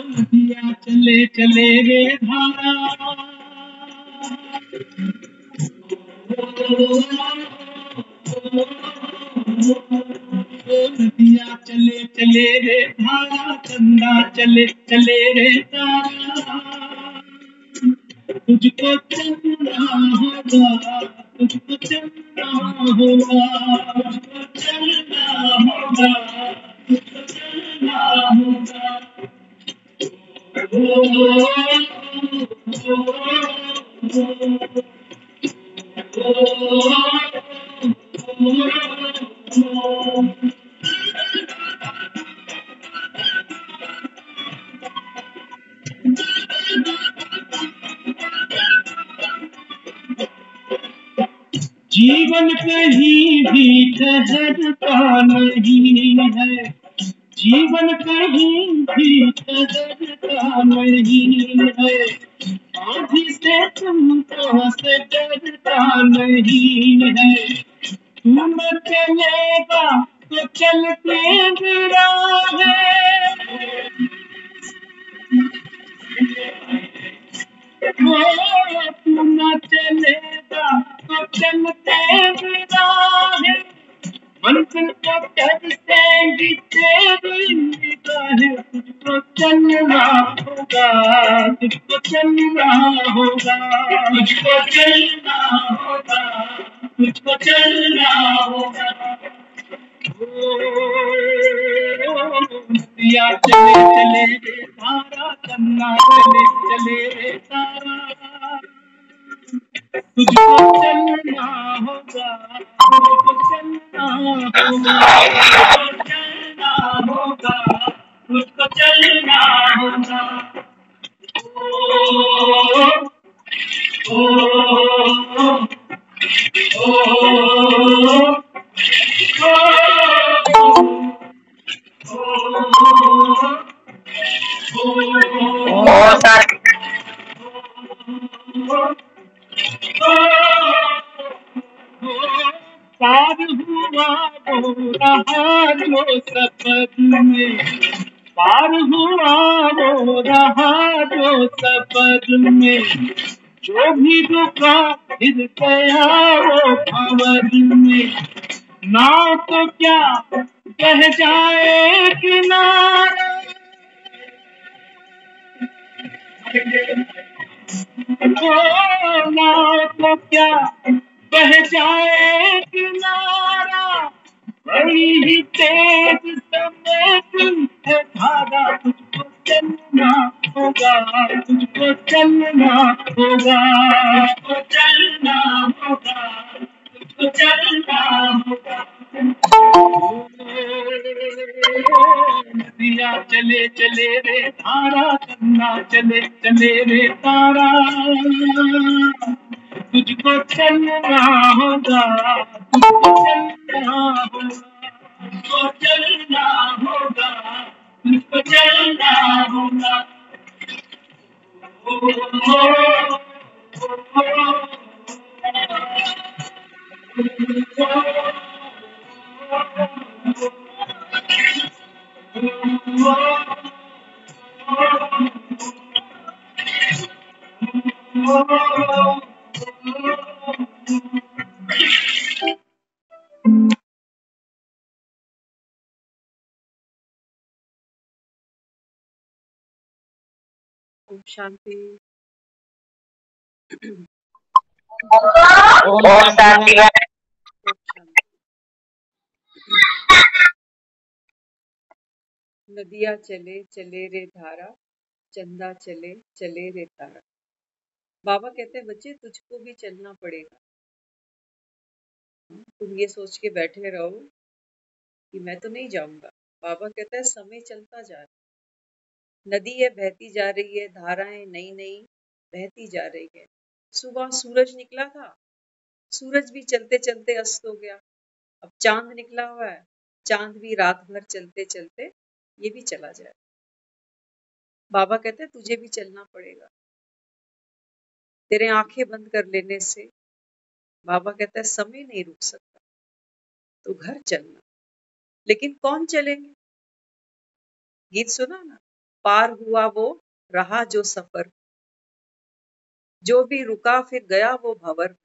नदिया चले चले रे धारा, नदिया चले चले रे धारा, चंदा चले चले रे तारा, तुझको चलना होगा, तुझको चलना होगा, तुझको चलना होगा, तुझको चलना होगा। जीवन कहीं भी ठहरता नहीं है, जीवन कहीं भी ठहरता नहीं है, आँधी से तुमको से डरता नहीं है, तुम चलेगा तो चलते गिरा है, तुम चलेगा तो चलते गिरा है, मंजिल को करते तेरी निगाहें, तुझको चलना होगा, तुझको चलना होगा, तुझको चलना होगा, तुझको चलना होगा। नदिया चले चले रे धारा, चन्ना चले चले रे तारा, तुझको चलना होगा, तुझको चलना होगा, तुझको चलना होगा, तुझको चलना होगा। पार हुआ वो रहा जो सफर में, पार हुआ वो रहा जो सफर में, जो भी रुका फिर गया वो भंवर में, नाव तो क्या बह जाए किनारा, नाव तो क्या बह जाए किनारा, बड़ी ही तेज समेत है धारा, तुझको चलना होगा, तुझको चलना होगा, तुझको चलना होगा, तुझको चलना होगा। नदिया चले चले रे धारा, चन्ना चले चले रे तारा, तुझको चलना होगा, तुझको चलना होगा, तुझको चलना होगा, तुझको चलना होगा। ओम शांति। ओम शांति। नदिया चले चले रे धारा, चंदा चले चले रे तारा। बाबा कहते हैं बच्चे तुझको भी चलना पड़ेगा। तुम ये सोच के बैठे रहो कि मैं तो नहीं जाऊंगा। बाबा कहता है समय चलता जा रहा है, नदी है बहती जा रही है, धाराएं नई नई बहती जा रही है। सुबह सूरज निकला था, सूरज भी चलते चलते अस्त हो गया, अब चांद निकला हुआ है, चांद भी रात भर चलते चलते ये भी चला जाए। बाबा कहते हैं तुझे भी चलना पड़ेगा। तेरे आंखें बंद कर लेने से बाबा कहता है समय नहीं रुक सकता, तो घर चलना। लेकिन कौन चलेंगे? गीत सुना ना, पार हुआ वो रहा जो सफर, जो भी रुका फिर गया वो भंवर।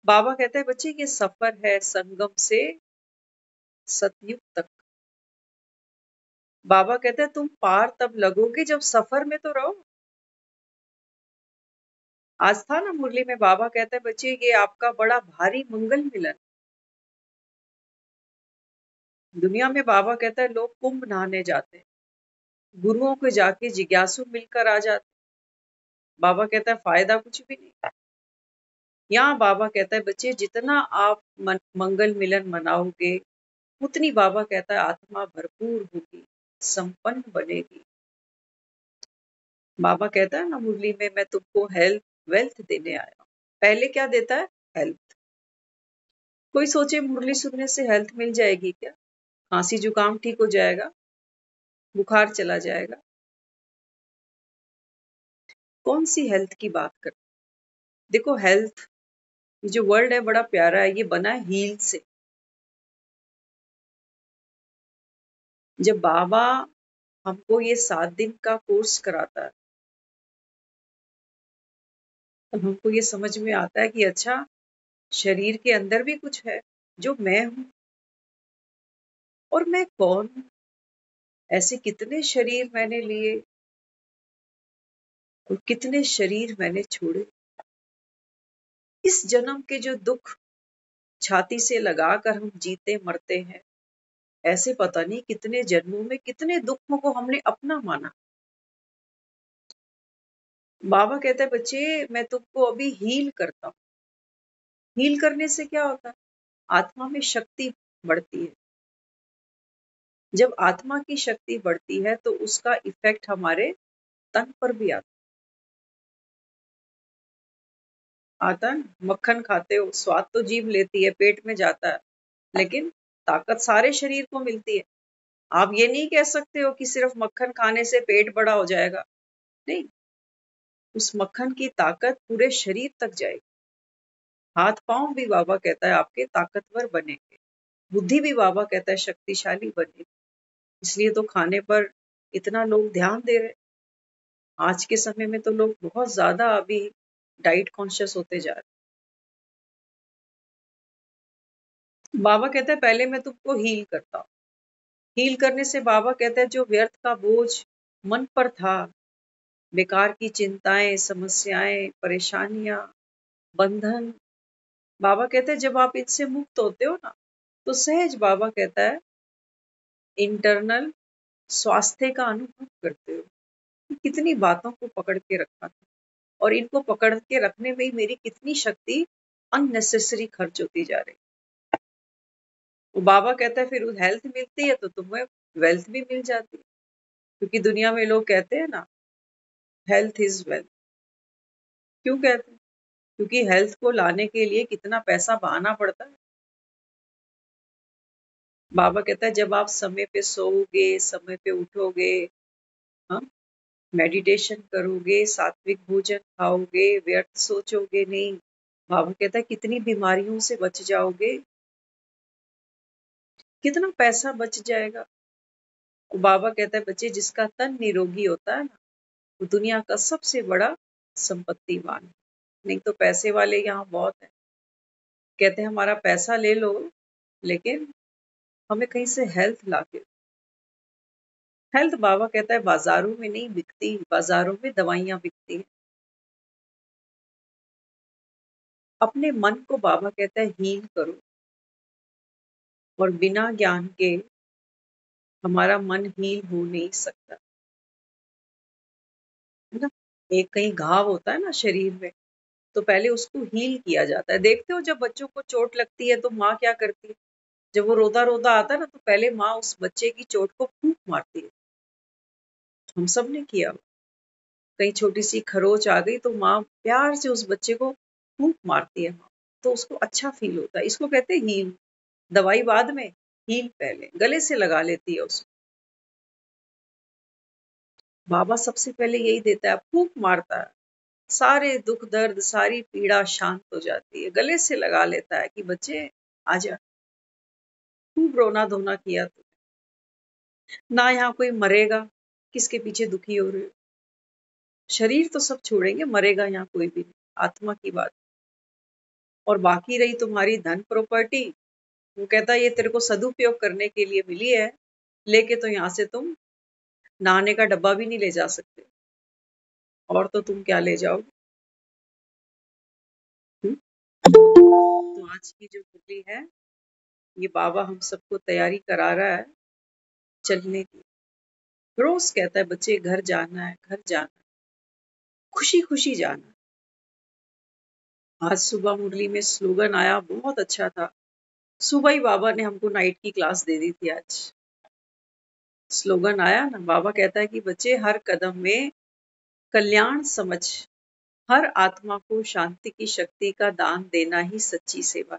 बाबा कहते हैं बच्चे ये सफर है संगम से सतयुग तक। बाबा कहते हैं तुम पार तब लगोगे जब सफर में तो रहो। आज था ना मुरली में, बाबा कहते हैं बच्चे ये आपका बड़ा भारी मंगल मिलन। दुनिया में बाबा कहता है लोग कुंभ नहाने जाते हैं, गुरुओं को जाके जिज्ञासु मिलकर आ जाते। बाबा कहता है फायदा कुछ भी नहीं। यहाँ बाबा कहता है बच्चे जितना आप मंगल मिलन मनाओगे उतनी बाबा कहता है आत्मा भरपूर होगी, संपन्न बनेगी। बाबा कहता है ना मुरली में, मैं तुमको हेल्थ वेल्थ देने आया हूं। पहले क्या देता है? हेल्थ। कोई सोचे मुरली सुनने से हेल्थ मिल जाएगी क्या? खांसी जुकाम ठीक हो जाएगा, बुखार चला जाएगा? कौन सी हेल्थ की बात कर? देखो हेल्थ, ये जो वर्ड है बड़ा प्यारा है, ये बना है हील से। जब बाबा हमको ये 7 दिन का कोर्स कराता है तो हमको ये समझ में आता है कि अच्छा शरीर के अंदर भी कुछ है जो मैं हूं। और मैं कौन हूं? ऐसे कितने शरीर मैंने लिए और कितने शरीर मैंने छोड़े। इस जन्म के जो दुख छाती से लगाकर हम जीते मरते हैं, ऐसे पता नहीं कितने जन्मों में कितने दुखों को हमने अपना माना। बाबा कहता है बच्चे मैं तुमको अभी हील करता हूं। हील करने से क्या होता है? आत्मा में शक्ति बढ़ती है। जब आत्मा की शक्ति बढ़ती है तो उसका इफेक्ट हमारे तन पर भी आता है। मक्खन खाते हो, स्वाद तो जीभ लेती है, पेट में जाता है, लेकिन ताकत सारे शरीर को मिलती है। आप ये नहीं कह सकते हो कि सिर्फ मक्खन खाने से पेट बड़ा हो जाएगा। नहीं, उस मक्खन की ताकत पूरे शरीर तक जाएगी। हाथ पांव भी बाबा कहता है आपके ताकतवर बनेंगे, बुद्धि भी बाबा कहता है शक्तिशाली बनेगी। इसलिए तो खाने पर इतना लोग ध्यान दे रहे। आज के समय में तो लोग बहुत ज्यादा अभी डाइट कॉन्शियस होते जा रहे। बाबा कहता है पहले मैं तुमको हील करता हूँ। हील करने से बाबा कहता है जो व्यर्थ का बोझ मन पर था, बेकार की चिंताएं, समस्याएं, परेशानियां, बंधन, बाबा कहते हैं जब आप इनसे मुक्त होते हो ना तो सहज बाबा कहता है इंटरनल स्वास्थ्य का अनुभव करते हो। कितनी बातों को पकड़ के रखा था और इनको पकड़ के रखने में ही मेरी कितनी शक्ति अननेसेसरी खर्च होती जा रही। वो बाबा कहता है फिर हेल्थ मिलती है तो तुम्हें वेल्थ भी मिल जाती है। क्योंकि दुनिया में लोग कहते हैं ना हेल्थ इज वेल्थ। क्यों कहते हैं? क्योंकि हेल्थ को लाने के लिए कितना पैसा बहाना पड़ता है। बाबा कहता है जब आप समय पे सोओगे, समय पे उठोगे, हाँ, मेडिटेशन करोगे, सात्विक भोजन खाओगे, व्यर्थ सोचोगे नहीं, बाबा कहता है कितनी बीमारियों से बच जाओगे, कितना पैसा बच जाएगा। बाबा कहता है बच्चे जिसका तन निरोगी होता है ना वो दुनिया का सबसे बड़ा संपत्तिवान है। नहीं तो पैसे वाले यहाँ बहुत है, कहते हैं हमारा पैसा ले लो लेकिन हमें कहीं से हेल्थ ला के। हेल्थ बाबा कहता है बाजारों में नहीं बिकती, बाजारों में दवाइयां बिकती हैं। अपने मन को बाबा कहता है हील करो। और बिना ज्ञान के हमारा मन हील हो नहीं सकता, है ना। एक कहीं घाव होता है ना शरीर में तो पहले उसको हील किया जाता है। देखते हो जब बच्चों को चोट लगती है तो माँ क्या करती है? जब वो रोता रोता आता है ना तो पहले माँ उस बच्चे की चोट को फूंक मारती है। हम सब ने किया। कहीं छोटी सी खरोच आ गई तो माँ प्यार से उस बच्चे को फूंक मारती है माँ, तो उसको अच्छा फील होता है। इसको कहते हैं हील। दवाई बाद में, हील पहले, गले से लगा लेती है उसको। बाबा सबसे पहले यही देता है, फूंक मारता है, सारे दुख दर्द सारी पीड़ा शांत हो जाती है, गले से लगा लेता है कि बच्चे आजा, खूब रोना धोना किया तो ना, यहाँ कोई मरेगा, किसके पीछे दुखी हो रहे हो, शरीर तो सब छोड़ेंगे, मरेगा यहाँ कोई भी नहीं, आत्मा की बात। और बाकी रही तुम्हारी धन प्रॉपर्टी, वो कहता है ये तेरे को सदुपयोग करने के लिए मिली है, लेके तो यहाँ से तुम नहाने का डब्बा भी नहीं ले जा सकते, और तो तुम क्या ले जाओगे। तो आज की जो मुरली है, ये बाबा हम सबको तैयारी करा रहा है चलने की। रोज कहता है बच्चे घर जाना है, घर जाना है, खुशी खुशी जाना। आज सुबह मुरली में स्लोगन आया, बहुत अच्छा था। सुबह ही बाबा ने हमको नाइट की क्लास दे दी थी। आज स्लोगन आया ना, बाबा कहता है कि बच्चे हर कदम में कल्याण समझ, हर आत्मा को शांति की शक्ति का दान देना ही सच्ची सेवा।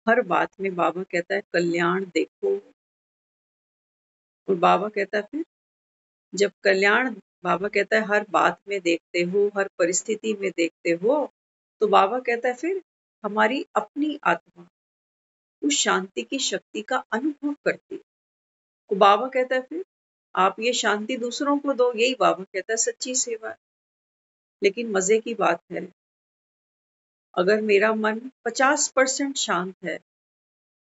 हर बात में बाबा कहता है कल्याण देखो, और बाबा कहता है फिर जब कल्याण, बाबा कहता है हर बात में देखते हो, हर परिस्थिति में देखते हो, तो बाबा कहता है फिर हमारी अपनी आत्मा उस शांति की शक्ति का अनुभव करती है। तो बाबा कहता है फिर आप ये शांति दूसरों को दो, यही बाबा कहता है सच्ची सेवा है। लेकिन मजे की बात है, अगर मेरा मन 50% शांत है,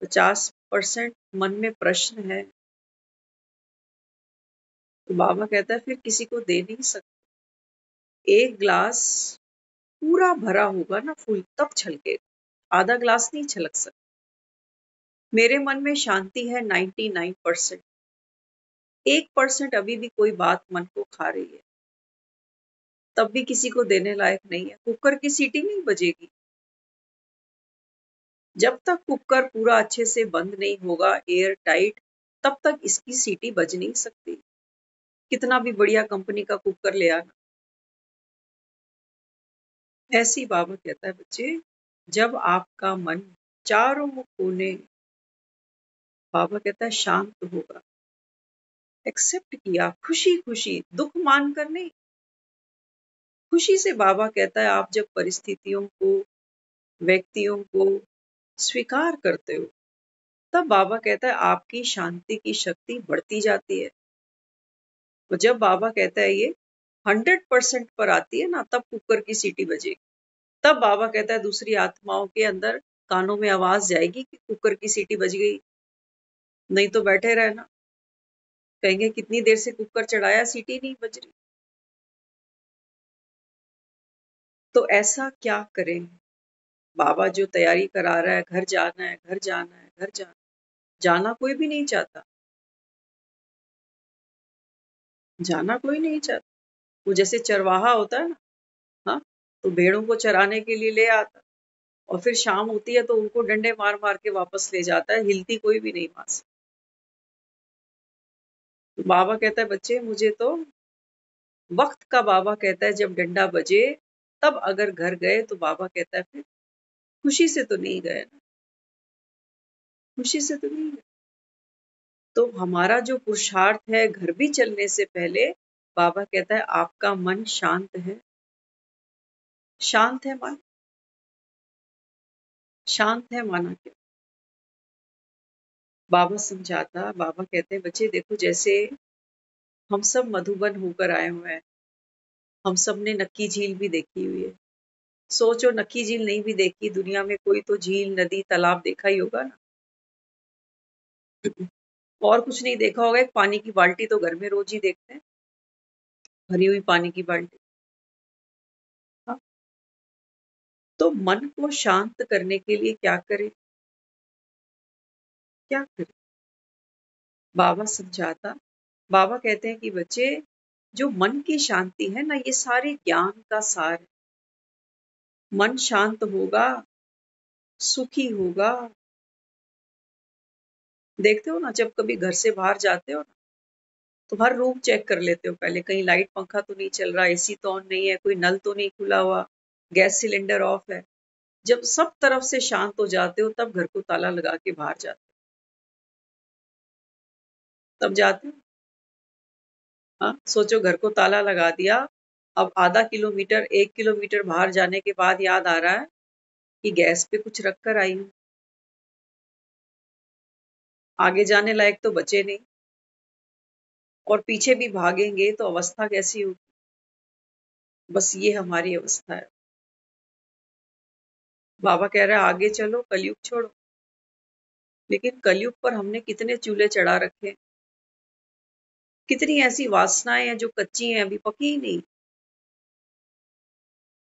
50% मन में प्रश्न है, तो बाबा कहता है फिर किसी को दे नहीं सकते। एक ग्लास पूरा भरा होगा ना फुल, तब छलकेगा, आधा ग्लास नहीं छलक सकता। मेरे मन में शांति है 99%, 1% अभी भी कोई बात मन को खा रही है, तब भी किसी को देने लायक नहीं है। कुकर की सीटी नहीं बजेगी जब तक कुकर पूरा अच्छे से बंद नहीं होगा, एयर टाइट, तब तक इसकी सीटी बज नहीं सकती, कितना भी बढ़िया कंपनी का कुकर ले आना। ऐसी बाबा कहता है बच्चे, जब आपका मन चारों कोने, बाबा कहता है शांत होगा, एक्सेप्ट किया, खुशी खुशी, दुख मानकर नहीं, खुशी से। बाबा कहता है आप जब परिस्थितियों को, व्यक्तियों को स्वीकार करते हो, तब बाबा कहता है आपकी शांति की शक्ति बढ़ती जाती है। तो जब बाबा कहता है ये 100% पर आती है ना, तब कुकर की सीटी बजेगी, तब बाबा कहता है दूसरी आत्माओं के अंदर कानों में आवाज जाएगी कि कुकर की सीटी बज गई। नहीं तो बैठे रहना, कहेंगे कितनी देर से कुकर चढ़ाया, सीटी नहीं बज रही। तो ऐसा क्या करें, बाबा जो तैयारी करा रहा है, घर जाना है, घर जाना है, घर जाना, जाना कोई भी नहीं चाहता, जाना कोई नहीं चाहता। वो जैसे चरवाहा होता है ना, हाँ, तो भेड़ों को चराने के लिए ले आता, और फिर शाम होती है तो उनको डंडे मार मार के वापस ले जाता है, हिलती कोई भी नहीं वहां से। तो बाबा कहता है बच्चे मुझे तो वक्त का, बाबा कहता है जब डंडा बजे तब अगर घर गए, तो बाबा कहता है फिर खुशी से तो नहीं गए ना, खुशी से तो नहीं गए। तो हमारा जो पुरुषार्थ है घर भी चलने से पहले, बाबा कहता है आपका मन शांत है, शांत है मन, शांत है माना क्या। बाबा समझाता, बाबा कहते हैं बच्चे देखो, जैसे हम सब मधुबन होकर आए हुए हैं, हम सब ने नक्की झील भी देखी हुई है। सोचो नक्की झील नहीं भी देखी, दुनिया में कोई तो झील, नदी, तालाब देखा ही होगा ना। और कुछ नहीं देखा होगा, एक पानी की बाल्टी तो घर में रोज ही देखते हैं, भरी हुई पानी की बाल्टी। हाँ? तो मन को शांत करने के लिए क्या करें, क्या करें। बाबा समझाता, बाबा कहते हैं कि बच्चे जो मन की शांति है ना, ये सारे ज्ञान का सार है। मन शांत होगा, सुखी होगा। देखते हो ना, जब कभी घर से बाहर जाते हो ना, तो हर रूम चेक कर लेते हो पहले, कहीं लाइट पंखा तो नहीं चल रहा, एसी तो ऑन नहीं है, कोई नल तो नहीं खुला हुआ, गैस सिलेंडर ऑफ है। जब सब तरफ से शांत हो जाते हो तब घर को ताला लगा के बाहर जाते हो, तब जाते हो। हाँ, सोचो घर को ताला लगा दिया, अब आधा किलोमीटर 1 किलोमीटर बाहर जाने के बाद याद आ रहा है कि गैस पे कुछ रख कर आई हूँ, आगे जाने लायक तो बचे नहीं, और पीछे भी भागेंगे तो अवस्था कैसी होगी। बस ये हमारी अवस्था है। बाबा कह रहा है आगे चलो, कलयुग छोड़ो। लेकिन कलयुग पर हमने कितने चूल्हे चढ़ा रखे, कितनी ऐसी वासनाएं हैं जो कच्ची हैं, अभी पकी ही नहीं।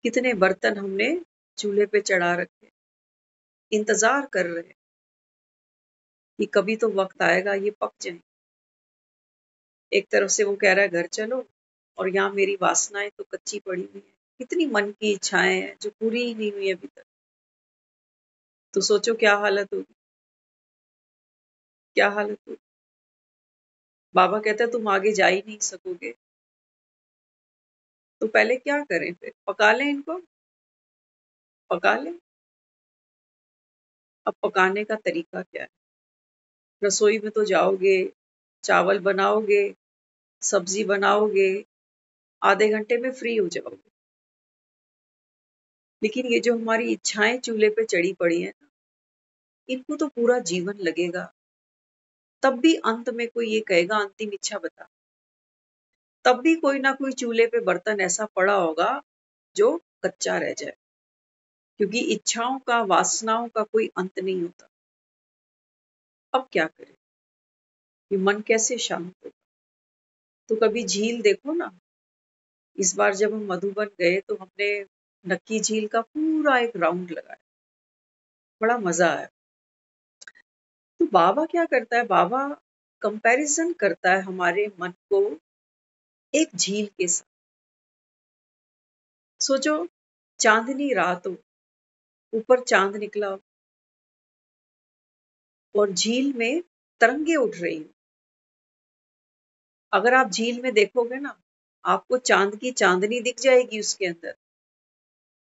कितने बर्तन हमने चूल्हे पे चढ़ा रखे, इंतजार कर रहे हैं कि कभी तो वक्त आएगा ये पक जाए। एक तरफ से वो कह रहा है घर चलो, और यहाँ मेरी वासनाएं तो कच्ची पड़ी हुई है, कितनी मन की इच्छाएं हैं जो पूरी ही नहीं हुई अभी तक। तो सोचो क्या हालत होगी, क्या हालत होगी। बाबा कहता है तुम आगे जा ही नहीं सकोगे, तो पहले क्या करें, फिर पका लें इनको, पका लें। अब पकाने का तरीका क्या है? रसोई में तो जाओगे, चावल बनाओगे, सब्जी बनाओगे, आधे घंटे में फ्री हो जाओगे। लेकिन ये जो हमारी इच्छाएं चूल्हे पे चढ़ी पड़ी हैं ना, इनको तो पूरा जीवन लगेगा, तब भी अंत में कोई ये कहेगा अंतिम इच्छा बता। तब भी कोई ना कोई चूल्हे पे बर्तन ऐसा पड़ा होगा जो कच्चा रह जाए, क्योंकि इच्छाओं का, वासनाओं का कोई अंत नहीं होता। अब क्या करें, ये मन कैसे शांत होगा? तो कभी झील देखो ना। इस बार जब हम मधुबन गए तो हमने नक्की झील का पूरा एक राउंड लगाया, बड़ा मजा आया। तो बाबा क्या करता है, बाबा कंपैरिजन करता है हमारे मन को एक झील के साथ। सोचो चांदनी रात हो, ऊपर चांद निकला हो, और झील में तरंगे उठ रही हो। अगर आप झील में देखोगे ना, आपको चांद की चांदनी दिख जाएगी उसके अंदर,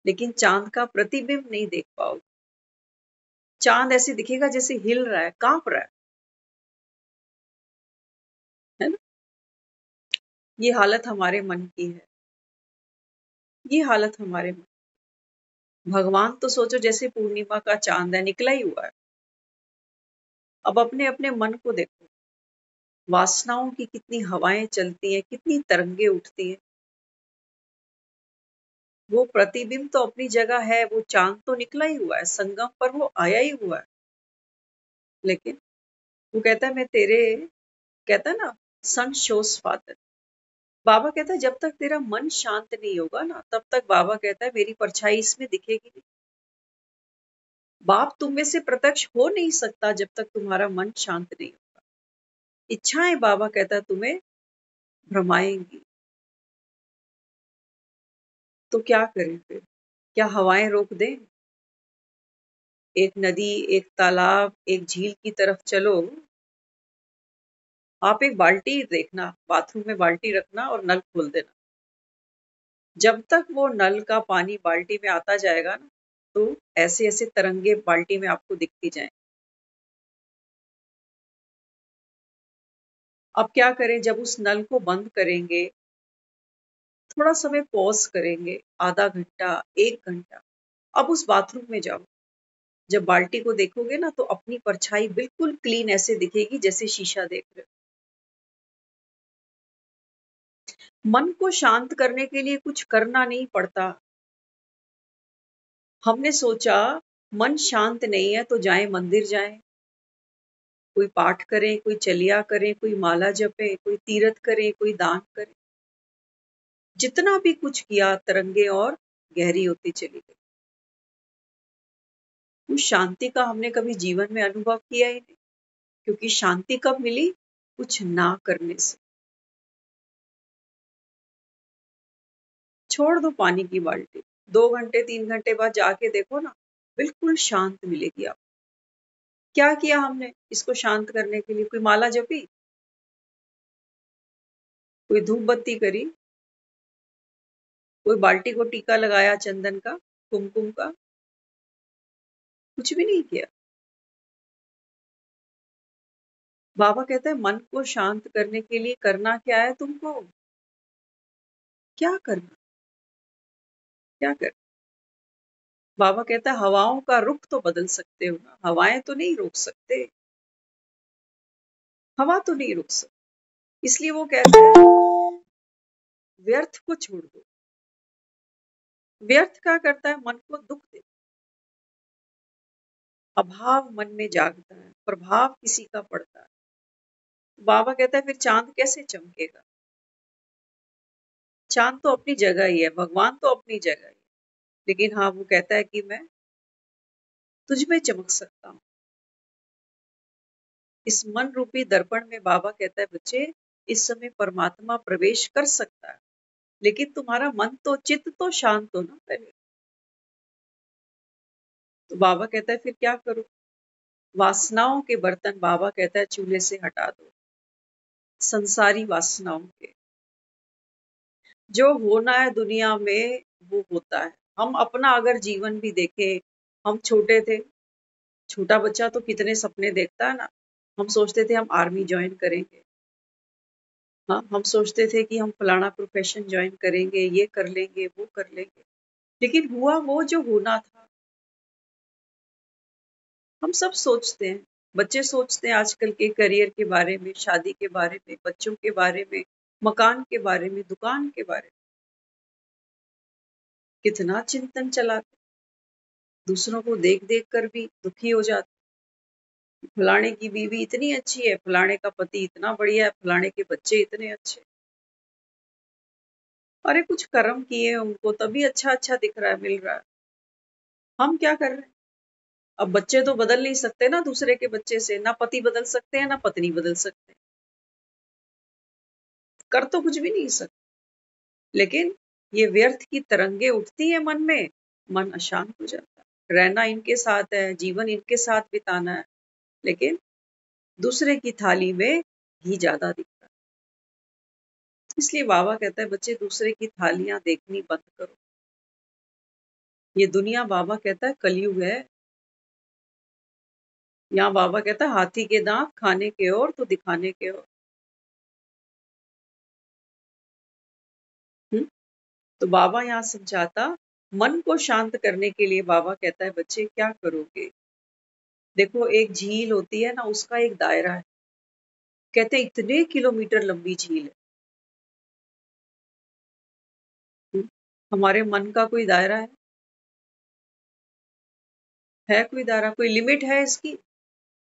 लेकिन चांद का प्रतिबिंब नहीं देख पाओगे। चांद ऐसे दिखेगा जैसे हिल रहा है, कांप रहा है ना। ये हालत हमारे मन की है, ये हालत हमारे मन। भगवान तो सोचो जैसे पूर्णिमा का चांद है, निकला ही हुआ है। अब अपने अपने मन को देखो, वासनाओं की कितनी हवाएं चलती हैं, कितनी तरंगे उठती हैं। वो प्रतिबिंब तो अपनी जगह है, वो चांद तो निकला ही हुआ है, संगम पर वो आया ही हुआ है। लेकिन वो कहता है मैं तेरे, कहता है ना, सन शोज फादर। बाबा कहता है जब तक तेरा मन शांत नहीं होगा ना, तब तक बाबा कहता है मेरी परछाई इसमें दिखेगी नहीं। बाप तुम में से प्रत्यक्ष हो नहीं सकता जब तक तुम्हारा मन शांत नहीं होगा। इच्छाएं बाबा कहता है तुम्हें भ्रमाएंगी। तो क्या करें फिर? क्या हवाएं रोक दें? एक नदी, एक तालाब, एक झील की तरफ चलो। आप एक बाल्टी देखना, बाथरूम में बाल्टी रखना और नल खोल देना। जब तक वो नल का पानी बाल्टी में आता जाएगा ना, तो ऐसे ऐसे तरंगे बाल्टी में आपको दिखती जाएं। अब क्या करें, जब उस नल को बंद करेंगे, थोड़ा समय पॉज करेंगे, आधा घंटा, 1 घंटा। अब उस बाथरूम में जाओ, जब बाल्टी को देखोगे ना तो अपनी परछाई बिल्कुल क्लीन ऐसे दिखेगी जैसे शीशा देख रहे हो। मन को शांत करने के लिए कुछ करना नहीं पड़ता। हमने सोचा मन शांत नहीं है तो जाएं मंदिर जाएं, कोई पाठ करे, कोई चलिया करे, कोई माला जपे, कोई तीर्थ करे, कोई दान करे। जितना भी कुछ किया तरंगे और गहरी होती चली गई। उस शांति का हमने कभी जीवन में अनुभव किया ही नहीं, क्योंकि शांति कब मिली? कुछ ना करने से। छोड़ दो पानी की बाल्टी, 2 घंटे 3 घंटे बाद जाके देखो ना, बिल्कुल शांत मिलेगी आप। क्या किया हमने इसको शांत करने के लिए? कोई माला जपी, कोई धूप बत्ती करी, कोई बाल्टी को टीका लगाया चंदन का, कुमकुम का? कुछ भी नहीं किया। बाबा कहता है मन को शांत करने के लिए करना क्या है तुमको? क्या करना? क्या कर? बाबा कहता है हवाओं का रुख तो बदल सकते हो ना, हवाएं तो नहीं रोक सकते, हवा तो नहीं रोक सकते। इसलिए वो कहता है व्यर्थ को छोड़ दो। व्यर्थ क्या करता है? मन को दुख देता है, अभाव मन में जागता है, प्रभाव किसी का पड़ता है। बाबा कहता है फिर चांद कैसे चमकेगा? चांद तो अपनी जगह ही है, भगवान तो अपनी जगह ही है, लेकिन हाँ वो कहता है कि मैं तुझ में चमक सकता हूँ। इस मन रूपी दर्पण में बाबा कहता है बच्चे इस समय परमात्मा प्रवेश कर सकता है, लेकिन तुम्हारा मन तो चित्त तो शांत हो ना पहले। तो बाबा कहता है फिर क्या करो? वासनाओं के बर्तन बाबा कहता है चूल्हे से हटा दो, संसारी वासनाओं के। जो होना है दुनिया में वो होता है। हम अपना अगर जीवन भी देखें, हम छोटे थे, छोटा बच्चा तो कितने सपने देखता है ना। हम सोचते थे हम आर्मी ज्वाइन करेंगे, हाँ हम सोचते थे कि हम फलाना प्रोफेशन ज्वाइन करेंगे, ये कर लेंगे वो कर लेंगे, लेकिन हुआ वो जो होना था। हम सब सोचते हैं, बच्चे सोचते हैं आजकल के करियर के बारे में, शादी के बारे में, बच्चों के बारे में, मकान के बारे में, दुकान के बारे में। कितना चिंतन चलाते, दूसरों को देख देख कर भी दुखी हो जाते। फलाने की बीवी इतनी अच्छी है, फलाने का पति इतना बढ़िया है, फलाने के बच्चे इतने अच्छे। अरे कुछ कर्म किए उनको तभी अच्छा अच्छा दिख रहा है, मिल रहा है। हम क्या कर रहे हैं? अब बच्चे तो बदल नहीं सकते ना दूसरे के बच्चे से, ना पति बदल सकते हैं ना पत्नी बदल सकते हैं, कर तो कुछ भी नहीं सकते। लेकिन ये व्यर्थ की तरंगे उठती है मन में, मन अशांत हो जाता है। रहना इनके साथ है, जीवन इनके साथ बिताना है, लेकिन दूसरे की थाली में घी ज्यादा दिखता है। इसलिए बाबा कहता है बच्चे दूसरे की थालियां देखनी बंद करो। ये दुनिया बाबा कहता है कलयुग है। यहाँ बाबा कहता है हाथी के दांत खाने के और तो दिखाने के और। हम्म? तो बाबा यहाँ समझाता, मन को शांत करने के लिए बाबा कहता है बच्चे क्या करोगे? देखो एक झील होती है ना, उसका एक दायरा है। कहते हैं इतने किलोमीटर लंबी झील है। हम्म? हमारे मन का कोई दायरा है कोई दायरा, कोई लिमिट है इसकी?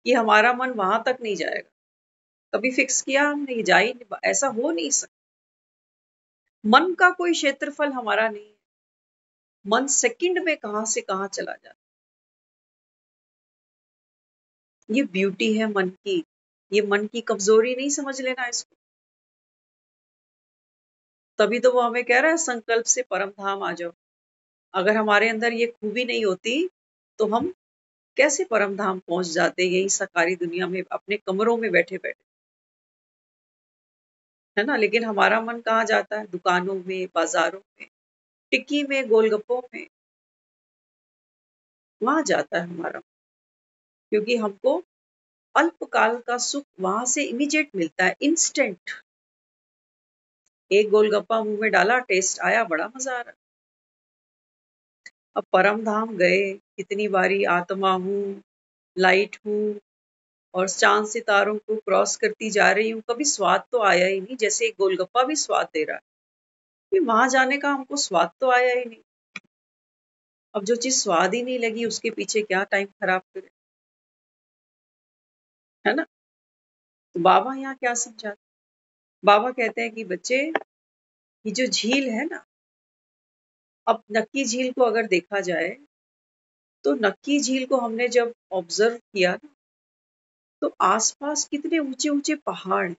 ये हमारा मन वहां तक नहीं जाएगा। कभी फिक्स किया हमने, ये जा ही नहीं, ऐसा हो नहीं सकता। मन का कोई क्षेत्रफल हमारा नहीं है। मन सेकंड में कहां से कहां चला जाता है। ये ब्यूटी है मन की, ये मन की कमजोरी नहीं समझ लेना इसको। तभी तो वो हमें कह रहा है संकल्प से परम धाम आ जाओ। अगर हमारे अंदर ये खूबी नहीं होती तो हम कैसे परम धाम पहुंच जाते यही साकारी दुनिया में अपने कमरों में बैठे बैठे, है ना। लेकिन हमारा मन कहाँ जाता है? दुकानों में, बाजारों में, टिक्की में, गोलगप्पों में, वहां जाता है हमारा मन। क्योंकि हमको अल्पकाल का सुख वहां से इमीडिएट मिलता है, इंस्टेंट। एक गोलगप्पा मुंह में डाला, टेस्ट आया, बड़ा मजा आ रहा। अब परम धाम गए, कितनी बारी आत्मा हूँ, लाइट हूँ, और चांद सितारों को क्रॉस करती जा रही हूँ, कभी स्वाद तो आया ही नहीं। जैसे एक गोलगप्पा भी स्वाद दे रहा है, वहां जाने का हमको स्वाद तो आया ही नहीं। अब जो चीज स्वाद ही नहीं लगी उसके पीछे क्या टाइम खराब करे, है ना। तो बाबा यहाँ क्या समझा? बाबा कहते हैं कि बच्चे ये जो झील है ना, अब नक्की झील को अगर देखा जाए तो नक्की झील को हमने जब ऑब्जर्व किया ना, तो आसपास कितने ऊंचे ऊंचे पहाड़ हैं,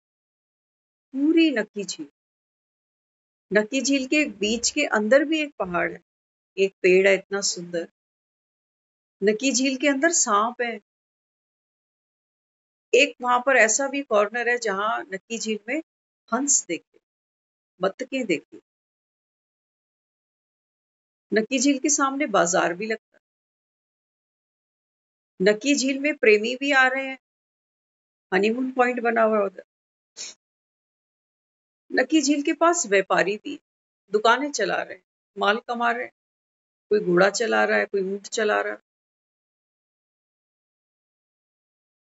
पूरी नक्की झील। नक्की झील के बीच के अंदर भी एक पहाड़ है, एक पेड़ है इतना सुंदर। नक्की झील के अंदर सांप है। एक वहां पर ऐसा भी कॉर्नर है जहां नक्की झील में हंस देखे, बत्तखें देखी। नक्की झील के सामने बाजार भी लगता है। नक्की झील में प्रेमी भी आ रहे हैं, हनीमून पॉइंट बना हुआ है उधर। नक्की झील के पास व्यापारी भी दुकानें चला रहे हैं, माल कमा रहे हैं। कोई घोड़ा चला रहा है, कोई ऊंट चला रहा है।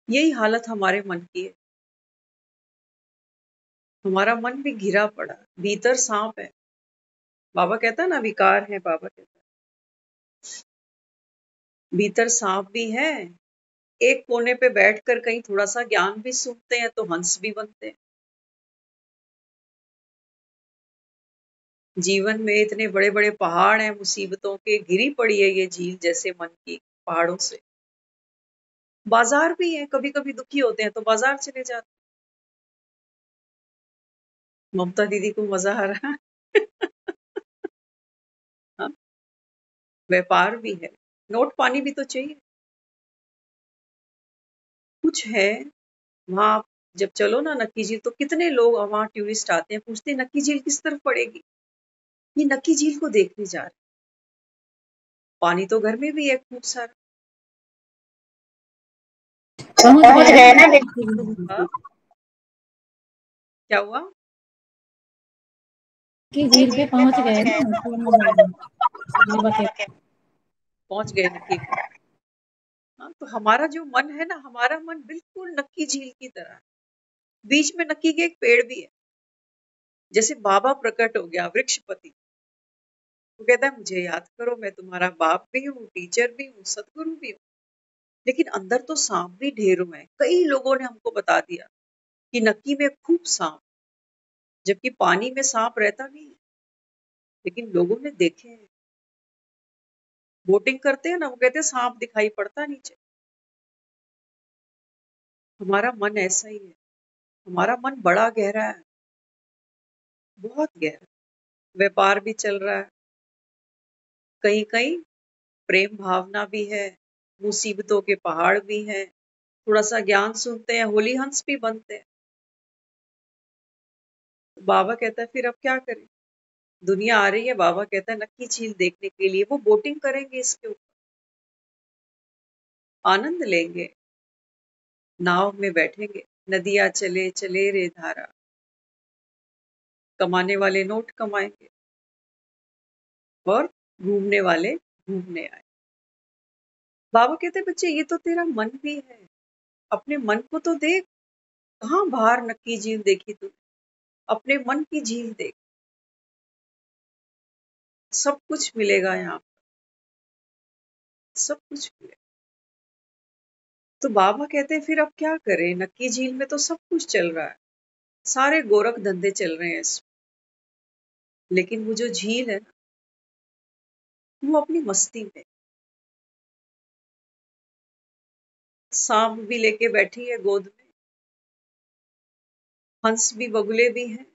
यही हालत हमारे मन की है। हमारा मन भी घिरा पड़ा, भीतर सांप है। बाबा कहता है ना, विकार है। बाबा कहता है भीतर सांप भी है। एक कोने पे बैठकर कहीं थोड़ा सा ज्ञान भी सुनते हैं तो हंस भी बनते हैं। जीवन में इतने बड़े बड़े पहाड़ हैं मुसीबतों के, घिरी पड़ी है ये झील जैसे मन की पहाड़ों से। बाजार भी है, कभी कभी दुखी होते हैं तो बाजार चले जाते हैं। ममता दीदी को मजा आ रहा है। हाँ, व्यापार भी है, नोट पानी भी तो चाहिए। कुछ है वहां। आप जब चलो ना नक्की झील, तो कितने लोग वहां टूरिस्ट आते हैं, पूछते हैं नक्की झील किस तरफ पड़ेगी। ये नक्की झील को देखने जा रहे हैं। पानी तो घर में भी है खूब सारा। पहुंच गए ना। हाँ, क्या हुआ? कि झील पे पहुंच गए ना। पहुंच गए नक्की को। हाँ, तो हमारा जो मन है ना, हमारा मन बिल्कुल नक्की झील की तरह है। बीच में नक्की के एक पेड़ भी है। जैसे बाबा प्रकट हो गया, वृक्षपति। वो कहता है मुझे याद करो, मैं तुम्हारा बाप भी हूँ, टीचर भी हूँ, सदगुरु भी हूँ। लेकिन अंदर तो सांप भी ढेरों है। कई लोगों ने हमको बता दिया कि नक्की में खूब सांप, जबकि पानी में सांप रहता नहीं है। लेकिन लोगों ने देखे हैं, बोटिंग करते हैं ना, वो कहते हैं सांप दिखाई पड़ता नीचे। हमारा मन ऐसा ही है। हमारा मन बड़ा गहरा है, बहुत गहरा। व्यापार भी चल रहा है, कहीं कहीं प्रेम भावना भी है, मुसीबतों के पहाड़ भी हैं। थोड़ा सा ज्ञान सुनते हैं, होली हंस भी बनते हैं। तो बाबा कहता है फिर अब क्या करें। दुनिया आ रही है, बाबा कहता है नक्की झील देखने के लिए। वो बोटिंग करेंगे, इसके ऊपर आनंद लेंगे, नाव में बैठेंगे। नदियां चले चले रे धारा, कमाने वाले नोट कमाएंगे और घूमने वाले घूमने आए। बाबा कहते बच्चे, ये तो तेरा मन भी है, अपने मन को तो देख। कहाँ बाहर नक्की झील देखी तू? अपने मन की झील देख, सब कुछ मिलेगा यहाँ, सब कुछ मिलेगा। तो बाबा कहते हैं फिर अब क्या करें, नक्की झील में तो सब कुछ चल रहा है, सारे गोरख धंधे चल रहे हैं इसमें। लेकिन वो जो झील है ना, वो अपनी मस्ती में। सांप भी लेके बैठी है गोद में, हंस भी बगुले भी हैं।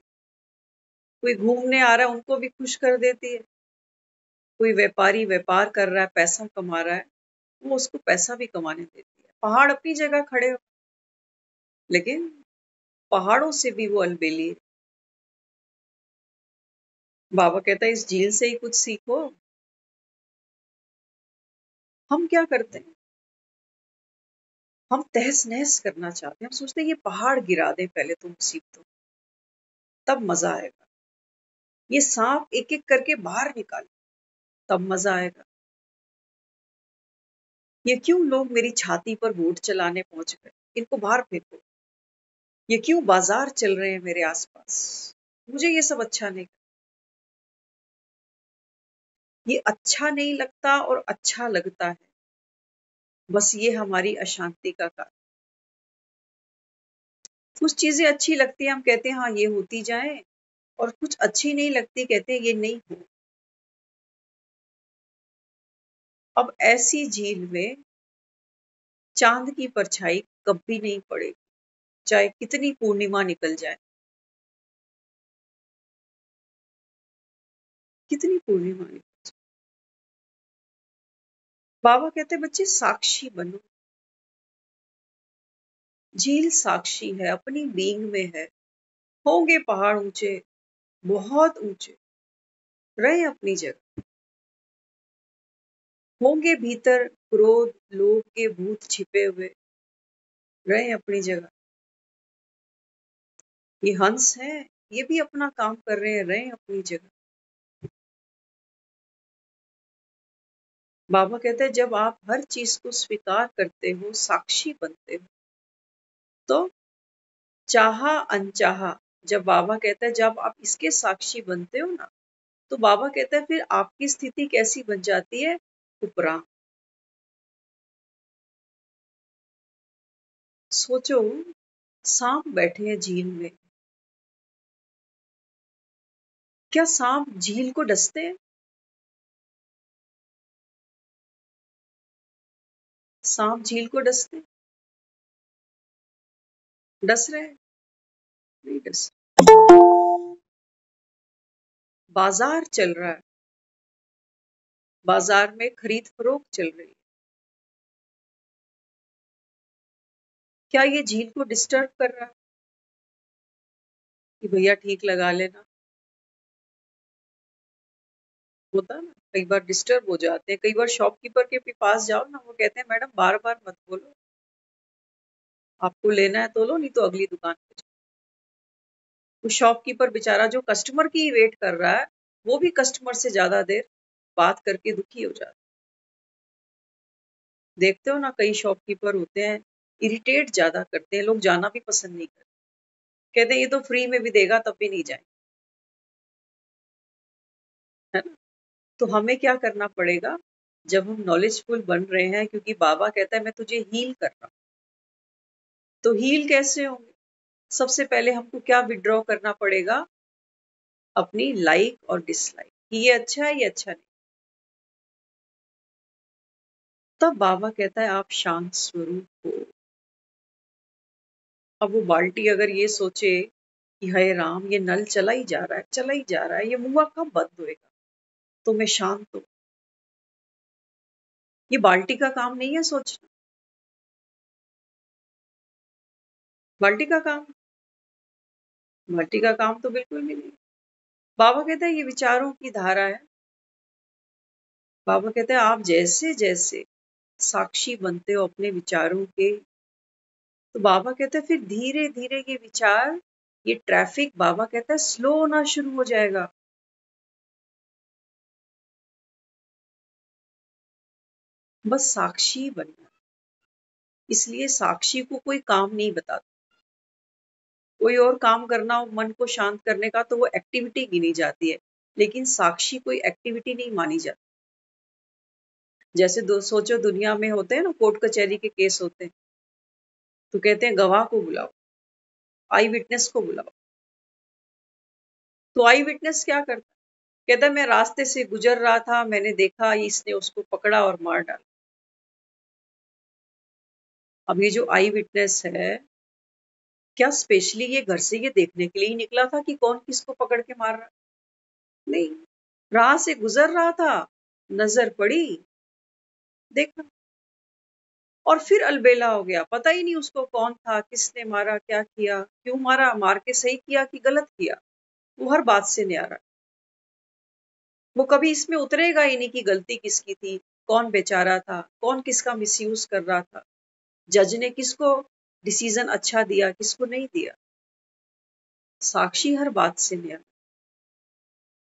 कोई घूमने आ रहा है, उनको भी खुश कर देती है। कोई व्यापारी व्यापार कर रहा है, पैसा कमा रहा है, वो उसको पैसा भी कमाने देती है। पहाड़ अपनी जगह खड़े हो, लेकिन पहाड़ों से भी वो अलबेली है। बाबा कहता है इस झील से ही कुछ सीखो। हम क्या करते हैं, हम तहस नहस करना चाहते हैं। हम सोचते हैं ये पहाड़ गिरा दें पहले तो मुसीबतों, तब मजा आएगा। ये सांप एक एक करके बाहर निकाले, तब मजा आएगा। ये क्यों लोग मेरी छाती पर वोट चलाने पहुंच गए, इनको बाहर फेंको। ये क्यों बाजार चल रहे हैं मेरे आसपास, मुझे ये सब अच्छा नहीं। ये अच्छा नहीं लगता और अच्छा लगता है, बस ये हमारी अशांति का कारण। कुछ चीजें अच्छी लगती है, हम कहते हैं हाँ ये होती जाए, और कुछ अच्छी नहीं लगती, कहते हैं ये नहीं हो। अब ऐसी झील में चांद की परछाई कभी नहीं पड़ेगी, चाहे कितनी पूर्णिमा निकल जाए। कितनी पूर्णिमा निकल जाए। बाबा कहते बच्चे साक्षी बनो। झील साक्षी है, अपनी बीइंग में है। होंगे पहाड़ ऊंचे, बहुत ऊंचे, रहे अपनी जगह। होंगे भीतर क्रोध लोभ के भूत छिपे हुए, रहे अपनी जगह। ये हंस है, ये भी अपना काम कर रहे हैं अपनी जगह। बाबा कहते हैं जब आप हर चीज को स्वीकार करते हो, साक्षी बनते हो, तो चाहा अनचाहा, जब बाबा कहते हैं जब आप इसके साक्षी बनते हो ना, तो बाबा कहते हैं फिर आपकी स्थिति कैसी बन जाती है, उपराम। सोचो, सांप बैठे हैं झील में, क्या सांप झील को डसते हैं? सांप झील को डसते हैं? डस रहे हैं? नहीं डस। बाजार चल रहा है, बाजार में खरीद फरोख्त चल रही है, क्या ये झील को डिस्टर्ब कर रहा है कि भैया ठीक लगा लेना? होता है ना, कई बार डिस्टर्ब हो जाते हैं। कई बार शॉपकीपर के भी पास जाओ ना, वो कहते हैं मैडम बार बार मत बोलो, आपको लेना है तो लो, नहीं तो अगली दुकान पे जाओ। वो शॉपकीपर बेचारा जो कस्टमर की वेट कर रहा है, वो भी कस्टमर से ज्यादा देर बात करके दुखी हो जाता है। देखते हो ना, कई शॉपकीपर होते हैं इरिटेट ज्यादा करते हैं, लोग जाना भी पसंद नहीं करते, कहते हैं ये तो फ्री में भी देगा तब भी नहीं जाए, है ना। तो हमें क्या करना पड़ेगा, जब हम नॉलेजफुल बन रहे हैं, क्योंकि बाबा कहता है मैं तुझे हील कर रहा हूं, तो हील कैसे होंगे? सबसे पहले हमको क्या विड्रॉ करना पड़ेगा, अपनी लाइक और डिसलाइक, ये अच्छा है ये अच्छा नहीं। तब बाबा कहता है आप शांत स्वरूप हो। अब वो बाल्टी अगर ये सोचे कि हे राम ये नल चला ही जा रहा है चला ही जा रहा है, ये मुआ कब बंद होएगा, तो मैं शांत हूं। ये बाल्टी का काम नहीं है सोचना, बाल्टी का काम, बाल्टी का काम तो बिल्कुल भी नहीं। बाबा कहते हैं ये विचारों की धारा है। बाबा कहते हैं आप जैसे जैसे साक्षी बनते हो अपने विचारों के, तो बाबा कहते हैं फिर धीरे धीरे ये विचार, ये ट्रैफिक, बाबा कहता है स्लो होना शुरू हो जाएगा। बस साक्षी बनना, इसलिए साक्षी को कोई काम नहीं बताता। कोई और काम करना हो मन को शांत करने का, तो वो एक्टिविटी गिनी जाती है, लेकिन साक्षी कोई एक्टिविटी नहीं मानी जाती। जैसे सोचो दुनिया में होते हैं ना, कोर्ट कचहरी के केस होते हैं, तो कहते हैं गवाह को बुलाओ, आई विटनेस को बुलाओ। तो आई विटनेस क्या करता है, कहता है मैं रास्ते से गुजर रहा था, मैंने देखा इसने उसको पकड़ा और मार डाला। अब ये जो आई विटनेस है, क्या स्पेशली ये घर से ये देखने के लिए ही निकला था कि कौन किसको पकड़ के मार रहा? नहीं, राह से गुजर रहा था, नजर पड़ी, देखा, और फिर अलबेला हो गया, पता ही नहीं उसको कौन था, किसने मारा, क्या किया, क्यों मारा, मार के सही किया कि गलत किया, वो हर बात से न्यारा। वो कभी इसमें उतरेगा ही नहीं कि गलती किसकी थी, कौन बेचारा था, कौन किसका मिसयूज कर रहा था, जज ने किसको डिसीजन अच्छा दिया, किसको नहीं दिया। साक्षी हर बात से न्यारा।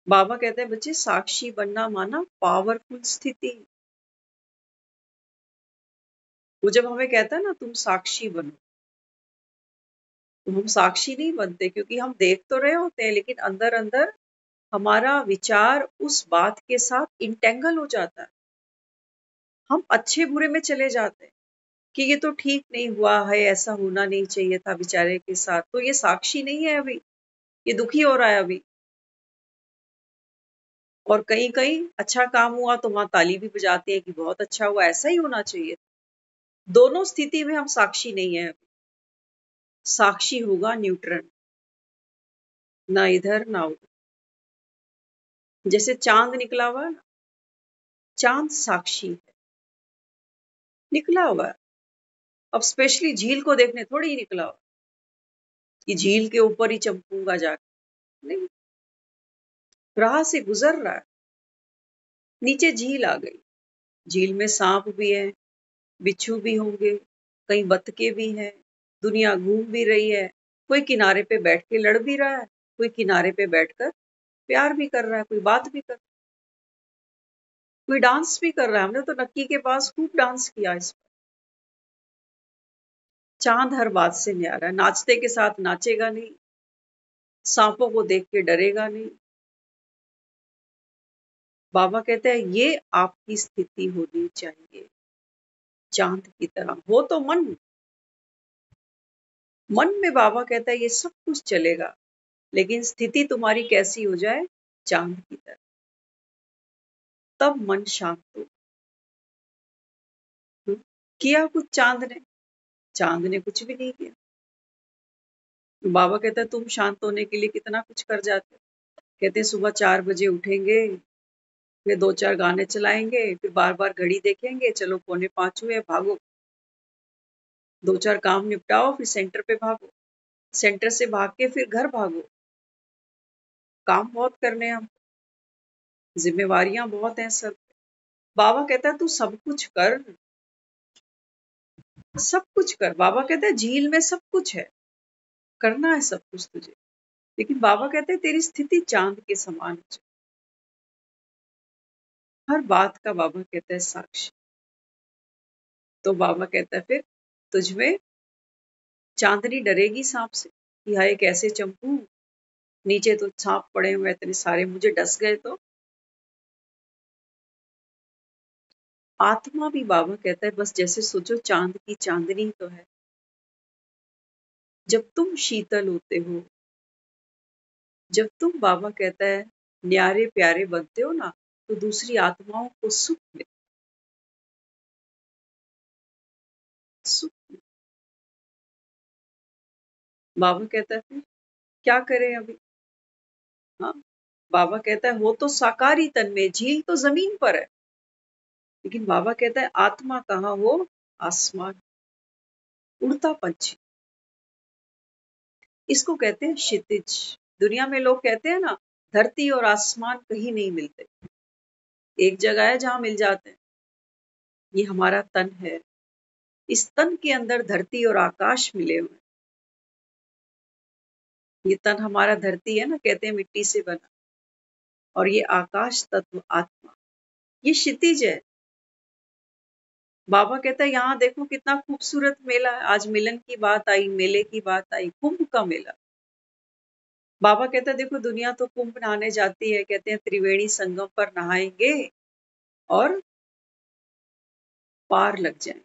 बाबा कहते हैं बच्चे साक्षी बनना माना पावरफुल स्थिति। वो जब हमें कहता है ना तुम साक्षी बनो, तो हम साक्षी नहीं बनते, क्योंकि हम देख तो रहे होते हैं, लेकिन अंदर अंदर हमारा विचार उस बात के साथ इंटेंगल हो जाता है। हम अच्छे बुरे में चले जाते हैं कि ये तो ठीक नहीं हुआ है, ऐसा होना नहीं चाहिए था बेचारे के साथ, तो ये साक्षी नहीं है अभी, ये दुखी हो रहा है अभी। और कहीं कहीं अच्छा काम हुआ तो वहां ताली भी बजाते हैं कि बहुत अच्छा हुआ, ऐसा ही होना चाहिए। दोनों स्थिति में हम साक्षी नहीं है अभी। साक्षी होगा न्यूट्रन, ना इधर ना उधर। जैसे चांद निकला हुआ है ना, चांद साक्षी है, निकला हुआ है। अब स्पेशली झील को देखने थोड़ी ही निकला हुआ कि झील के ऊपर ही चमकूंगा जाके, नहीं, राह से गुजर रहा है, नीचे झील आ गई, झील में सांप भी है, बिच्छू भी होंगे, कहीं बतके भी हैं, दुनिया घूम भी रही है, कोई किनारे पे बैठ के लड़ भी रहा है, कोई किनारे पे बैठकर प्यार भी कर रहा है, कोई बात भी कर रहा है, कोई डांस भी कर रहा है। हमने तो नक्की के पास खूब डांस किया इस पर। चांद हर बात से न्यारा है, नाचते के साथ नाचेगा नहीं, सांपों को देख के डरेगा नहीं। बाबा कहते हैं ये आपकी स्थिति होनी चाहिए, चांद की तरह हो तो मन में बाबा कहता है ये सब कुछ चलेगा, लेकिन स्थिति तुम्हारी कैसी हो जाए, चांद की तरह, तब मन शांत हो। किया कुछ चांद ने कुछ भी नहीं किया। बाबा कहता है तुम शांत होने के लिए कितना कुछ कर जाते हो। कहते हैं सुबह 4 बजे उठेंगे, फिर 2-4 गाने चलाएंगे, फिर बार बार घड़ी देखेंगे, चलो 4:45 हुए, भागो, 2-4 काम निपटाओ, फिर सेंटर पे भागो, सेंटर से भाग के फिर घर भागो। काम बहुत करने हैं हम, जिम्मेवारियां बहुत हैं सर। बाबा कहता है तू सब कुछ कर, सब कुछ कर। बाबा कहता है झील में सब कुछ है, करना है सब कुछ तुझे, लेकिन बाबा कहते हैं तेरी स्थिति चांद के समान है। हर बात का बाबा कहता है साक्षी। तो बाबा कहता है फिर तुझमें चांदनी डरेगी सांप से कि हाय कैसे चंपू, नीचे तो सांप पड़े हुए इतने सारे, मुझे डस गए तो। आत्मा भी बाबा कहता है बस जैसे सोचो चांद की चांदनी तो है। जब तुम शीतल होते हो, जब तुम बाबा कहता है न्यारे प्यारे बनते हो ना, तो दूसरी आत्माओं को सुख मिलता, सुख मिलता। बाबा कहता है फिर क्या करें अभी। हाँ, बाबा कहता है हो तो साकारी तन में, झील तो जमीन पर है, लेकिन बाबा कहता है आत्मा कहाँ हो, आसमान, उड़ता पंछी। इसको कहते हैं क्षितिज। दुनिया में लोग कहते हैं ना धरती और आसमान कहीं नहीं मिलते, एक जगह है जहां मिल जाते हैं। ये हमारा तन है, इस तन के अंदर धरती और आकाश मिले हुए। ये तन हमारा धरती है ना, कहते हैं मिट्टी से बना, और ये आकाश तत्व आत्मा, ये क्षितिज है। बाबा कहता है यहाँ देखो कितना खूबसूरत मेला है। आज मिलन की बात आई, मेले की बात आई, कुंभ का मेला। बाबा कहता है देखो दुनिया तो कुंभ नहाने जाती है, कहते हैं त्रिवेणी संगम पर नहाएंगे और पार लग जाएंगे,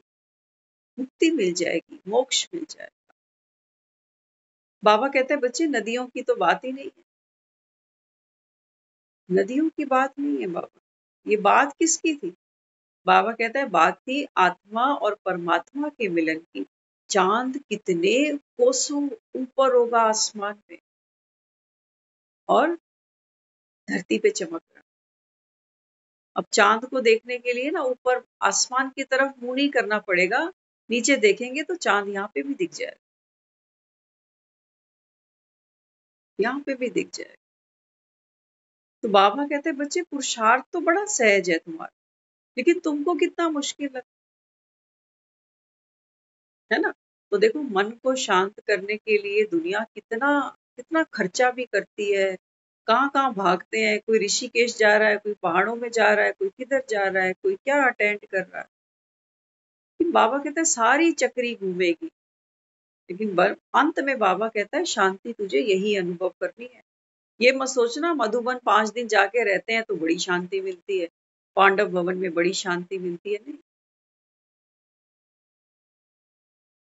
मुक्ति मिल जाएगी, मोक्ष मिल जाएगा। बाबा कहते हैं बच्चे नदियों की तो बात ही नहीं है, नदियों की बात नहीं है बाबा। ये बात किसकी थी? बाबा कहता है बात थी आत्मा और परमात्मा के मिलन की। चांद कितने कोसों ऊपर होगा आसमान में, और धरती पे चमक रहा। अब चांद को देखने के लिए ना ऊपर आसमान की तरफ मुंह नहीं करना पड़ेगा, नीचे देखेंगे तो चांद यहाँ पे भी दिख जाएगा, यहाँ पे भी दिख जाएगा। तो बाबा कहते हैं बच्चे पुरुषार्थ तो बड़ा सहज है तुम्हारा, लेकिन तुमको कितना मुश्किल है ना। तो देखो मन को शांत करने के लिए दुनिया कितना कितना खर्चा भी करती है, कहाँ कहाँ भागते हैं, कोई ऋषिकेश जा रहा है, कोई पहाड़ों में जा रहा है, कोई किधर जा रहा है, कोई क्या अटेंड कर रहा है। लेकिन बाबा कहता है सारी चक्री घूमेगी, लेकिन अंत में बाबा कहता है शांति तुझे यही अनुभव करनी है। ये मत सोचना मधुबन 5 दिन जाके रहते हैं तो बड़ी शांति मिलती है, पांडव भवन में बड़ी शांति मिलती है, नहीं।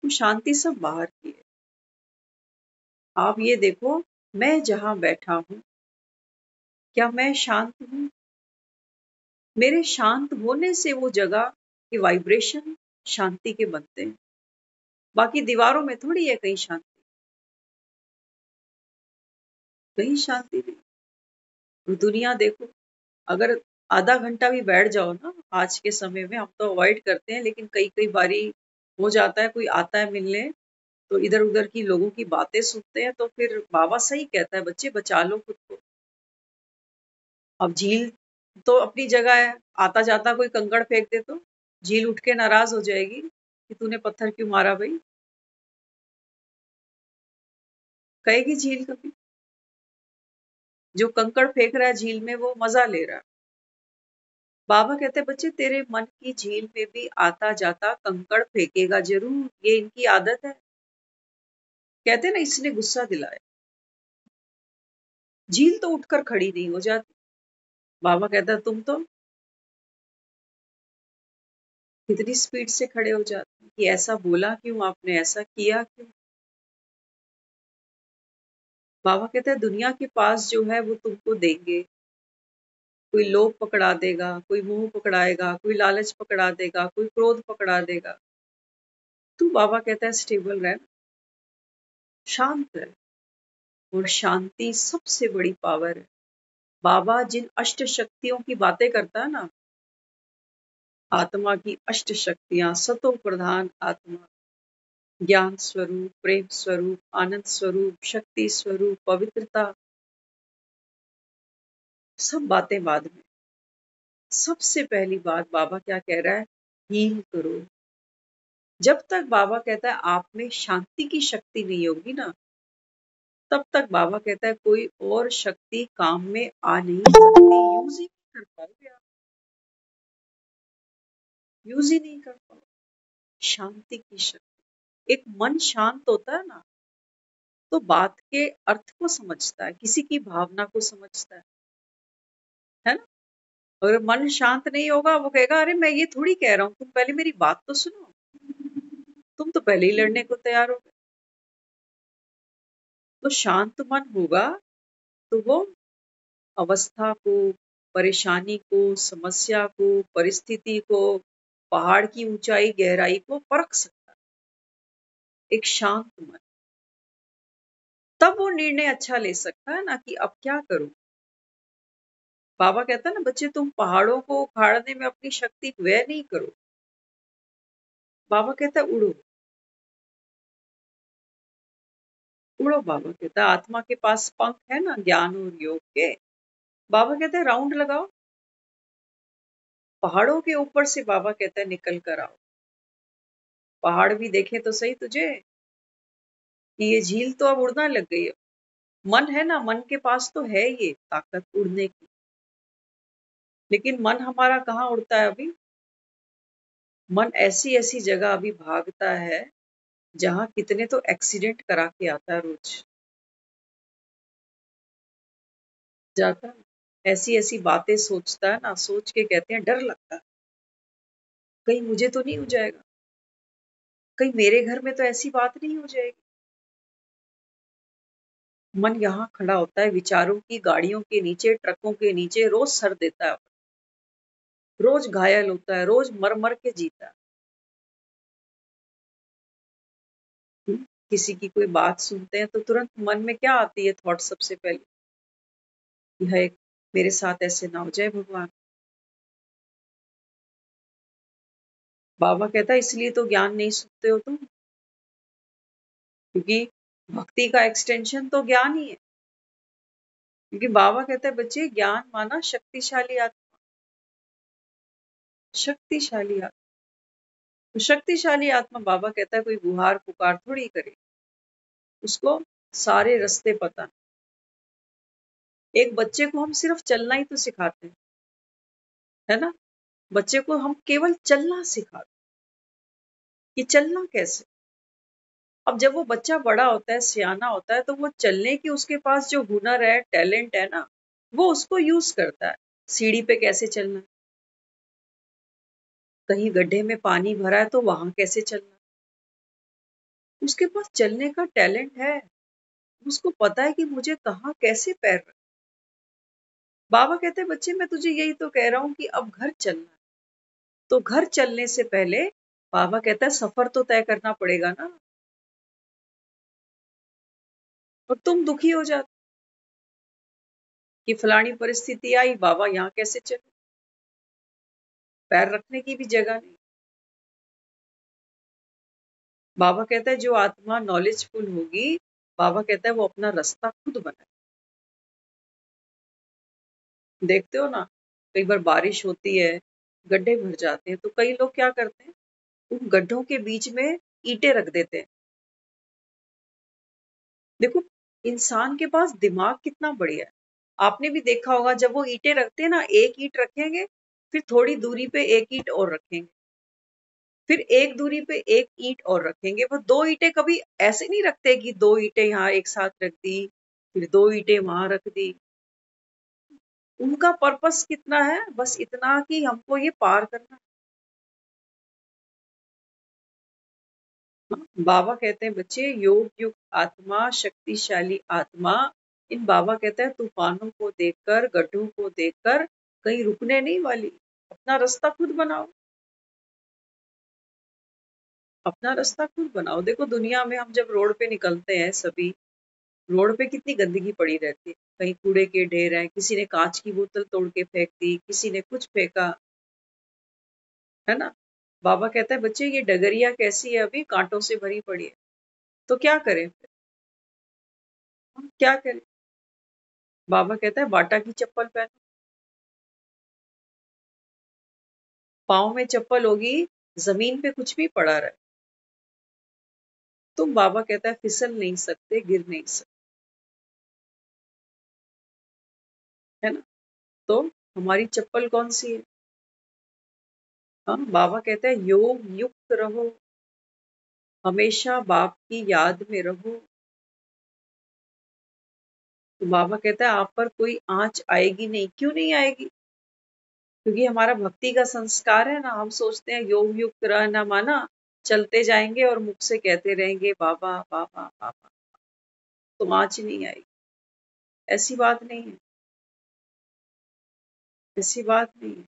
तो शांति सब बाहर की है। आप ये देखो मैं जहां बैठा हूं, क्या मैं शांत हूं? मेरे शांत होने से वो जगह के वाइब्रेशन शांति के बनते हैं। बाकी दीवारों में थोड़ी है कहीं शांति, कहीं शांति नहीं। और दुनिया देखो, अगर आधा घंटा भी बैठ जाओ ना, आज के समय में हम तो अवॉइड करते हैं, लेकिन कई कई बारी हो जाता है, कोई आता है मिलने तो इधर उधर की लोगों की बातें सुनते हैं, तो फिर बाबा सही कहता है बच्चे बचा लो खुद को। अब झील तो अपनी जगह है, आता जाता कोई कंकड़ फेंक दे तो झील उठ के नाराज हो जाएगी कि तूने पत्थर क्यों मारा भाई, कहेगी झील कभी? जो कंकड़ फेंक रहा है झील में वो मजा ले रहा है। बाबा कहते हैं बच्चे तेरे मन की झील में भी आता जाता कंकड़ फेंकेगा जरूर, ये इनकी आदत है। कहते हैं ना इसने गुस्सा दिलाया, झील तो उठकर खड़ी नहीं हो जाती। बाबा कहता है तुम तो कितनी स्पीड से खड़े हो जाते हैं कि ऐसा बोला क्यों आपने, ऐसा किया क्यों। बाबा कहते हैं दुनिया के पास जो है वो तुमको देंगे, कोई लोभ पकड़ा देगा, कोई मोह पकड़ाएगा, कोई लालच पकड़ा देगा, कोई क्रोध पकड़ा देगा। तू बाबा कहता है स्टेबल रह, शांत रह, और शांति सबसे बड़ी पावर है। बाबा जिन अष्ट शक्तियों की बातें करता है ना, आत्मा की अष्ट शक्तियां, सतो प्रधान आत्मा, ज्ञान स्वरूप, प्रेम स्वरूप, आनंद स्वरूप, शक्ति स्वरूप, पवित्रता, सब बातें बाद में। सबसे पहली बात बाबा क्या कह रहा है, हील करो। जब तक बाबा कहता है आप में शांति की शक्ति नहीं होगी ना, तब तक बाबा कहता है कोई और शक्ति काम में आ नहीं सकती, यूज ही नहीं कर पाओगे आप, यूज ही नहीं कर पाओगे। शांति की शक्ति, एक मन शांत होता है ना तो बात के अर्थ को समझता है, किसी की भावना को समझता है ना। अगर मन शांत नहीं होगा वो कहेगा अरे मैं ये थोड़ी कह रहा हूँ, तुम पहले मेरी बात तो सुनो, तुम तो पहले ही लड़ने को तैयार हो गए। तो शांत मन होगा तो वो अवस्था को, परेशानी को, समस्या को, परिस्थिति को, पहाड़ की ऊंचाई गहराई को परख सकता है। एक शांत मन, तब वो निर्णय अच्छा ले सकता है ना कि अब क्या करूं। बाबा कहता है ना बच्चे तुम पहाड़ों को उखाड़ने में अपनी शक्ति व्यय नहीं करो। बाबा कहता है उड़ो, उड़ो। बाबा कहता है आत्मा के पास पंख है ना ज्ञान और योग के। बाबा कहते हैं राउंड लगाओ, पहाड़ों के ऊपर से बाबा कहता है निकल कर आओ। पहाड़ भी देखे तो सही तुझे कि ये झील तो अब उड़ना लग गई है। मन है ना, मन के पास तो है ये ताकत उड़ने की, लेकिन मन हमारा कहाँ उड़ता है अभी। मन ऐसी ऐसी जगह अभी भागता है जहां कितने तो एक्सीडेंट करा के आता है रोज, जाता है। ऐसी ऐसी बातें सोचता है ना, सोच के कहते हैं डर लगता है कहीं मुझे तो नहीं हो जाएगा, कहीं मेरे घर में तो ऐसी बात नहीं हो जाएगी। मन यहाँ खड़ा होता है विचारों की गाड़ियों के नीचे, ट्रकों के नीचे, रोज सर देता है, रोज घायल होता है, रोज मर मर के जीता है। किसी की कोई बात सुनते हैं तो तुरंत मन में क्या आती है थॉट सबसे पहले, यह एक मेरे साथ ऐसे ना हो जाए भगवान। बाबा कहता है इसलिए तो ज्ञान नहीं सुनते हो तुम, क्योंकि भक्ति का एक्सटेंशन तो ज्ञान ही है। क्योंकि बाबा कहता है बच्चे ज्ञान माना शक्तिशाली आत्मा, शक्तिशाली आत्मा। तो शक्तिशाली आत्मा बाबा कहता है कोई गुहार पुकार थोड़ी करे, उसको सारे रास्ते पता। एक बच्चे को हम सिर्फ चलना ही तो सिखाते हैं, है ना। बच्चे को हम केवल चलना सिखाते कि चलना कैसे। अब जब वो बच्चा बड़ा होता है, सियाना होता है, तो वो चलने की उसके पास जो हुनर है, टैलेंट है ना, वो उसको यूज करता है। सीढ़ी पे कैसे चलना है, कहीं गड्ढे में पानी भरा है तो वहां कैसे चलना है, उसके पास चलने का टैलेंट है। उसको पता है कि मुझे कहाँ कैसे पैर रखना। बाबा कहते हैं बच्चे मैं तुझे यही तो कह रहा हूँ कि अब घर चलना है, तो घर चलने से पहले बाबा कहता है सफर तो तय करना पड़ेगा ना। और तुम दुखी हो जाते कि फलानी परिस्थिति आई, बाबा यहाँ कैसे चले, पैर रखने की भी जगह नहीं। बाबा कहता है जो आत्मा नॉलेजफुल होगी, बाबा कहता है वो अपना रास्ता खुद बनाए। देखते हो ना, कई बार बारिश होती है, गड्ढे भर जाते हैं, तो कई लोग क्या करते हैं, उन गड्ढों के बीच में ईंटें रख देते हैं। देखो, इंसान के पास दिमाग कितना बढ़िया है। आपने भी देखा होगा, जब वो ईंटें रखते हैं ना, एक ईंट रखेंगे, फिर थोड़ी दूरी पे एक ईंट और रखेंगे, फिर एक दूरी पे एक ईंट और रखेंगे। वो दो ईंटें कभी ऐसे नहीं रखते कि दो ईंटें यहाँ एक साथ रख दी, फिर दो ईंटें वहां रख दी। उनका पर्पस कितना है, बस इतना कि हमको ये पार करना है। बाबा कहते हैं बच्चे, योग युक्त आत्मा, शक्तिशाली आत्मा। इन बाबा कहते हैं तूफानों को देखकर, गड्ढों को देखकर कहीं रुकने नहीं वाली। अपना रास्ता खुद बनाओ, अपना रास्ता खुद बनाओ। देखो, दुनिया में हम जब रोड पे निकलते हैं, सभी रोड पे कितनी गंदगी पड़ी रहती है। कहीं कूड़े के ढेर हैं, किसी ने कांच की बोतल तोड़ के फेंक दी, किसी ने कुछ फेंका, है ना। बाबा कहता है बच्चे, ये डगरिया कैसी है, अभी कांटों से भरी पड़ी है, तो क्या करें फिर? हम क्या करें? बाबा कहता है बाटा की चप्पल पहनो। पाँव में चप्पल होगी, जमीन पे कुछ भी पड़ा रहे, तुम, बाबा कहता है, फिसल नहीं सकते, गिर नहीं सकते, है ना। तो हमारी चप्पल कौन सी है? हाँ, बाबा कहते हैं योग युक्त रहो, हमेशा बाप की याद में रहो। तो बाबा कहता है आप पर कोई आंच आएगी नहीं। क्यों नहीं आएगी? क्योंकि हमारा भक्ति का संस्कार है ना। हम सोचते हैं योग युक्त रहना माना चलते जाएंगे और मुख से कहते रहेंगे बाबा बाबा बाबा, तो आंच नहीं आएगी। ऐसी बात नहीं है, ऐसी बात नहीं है।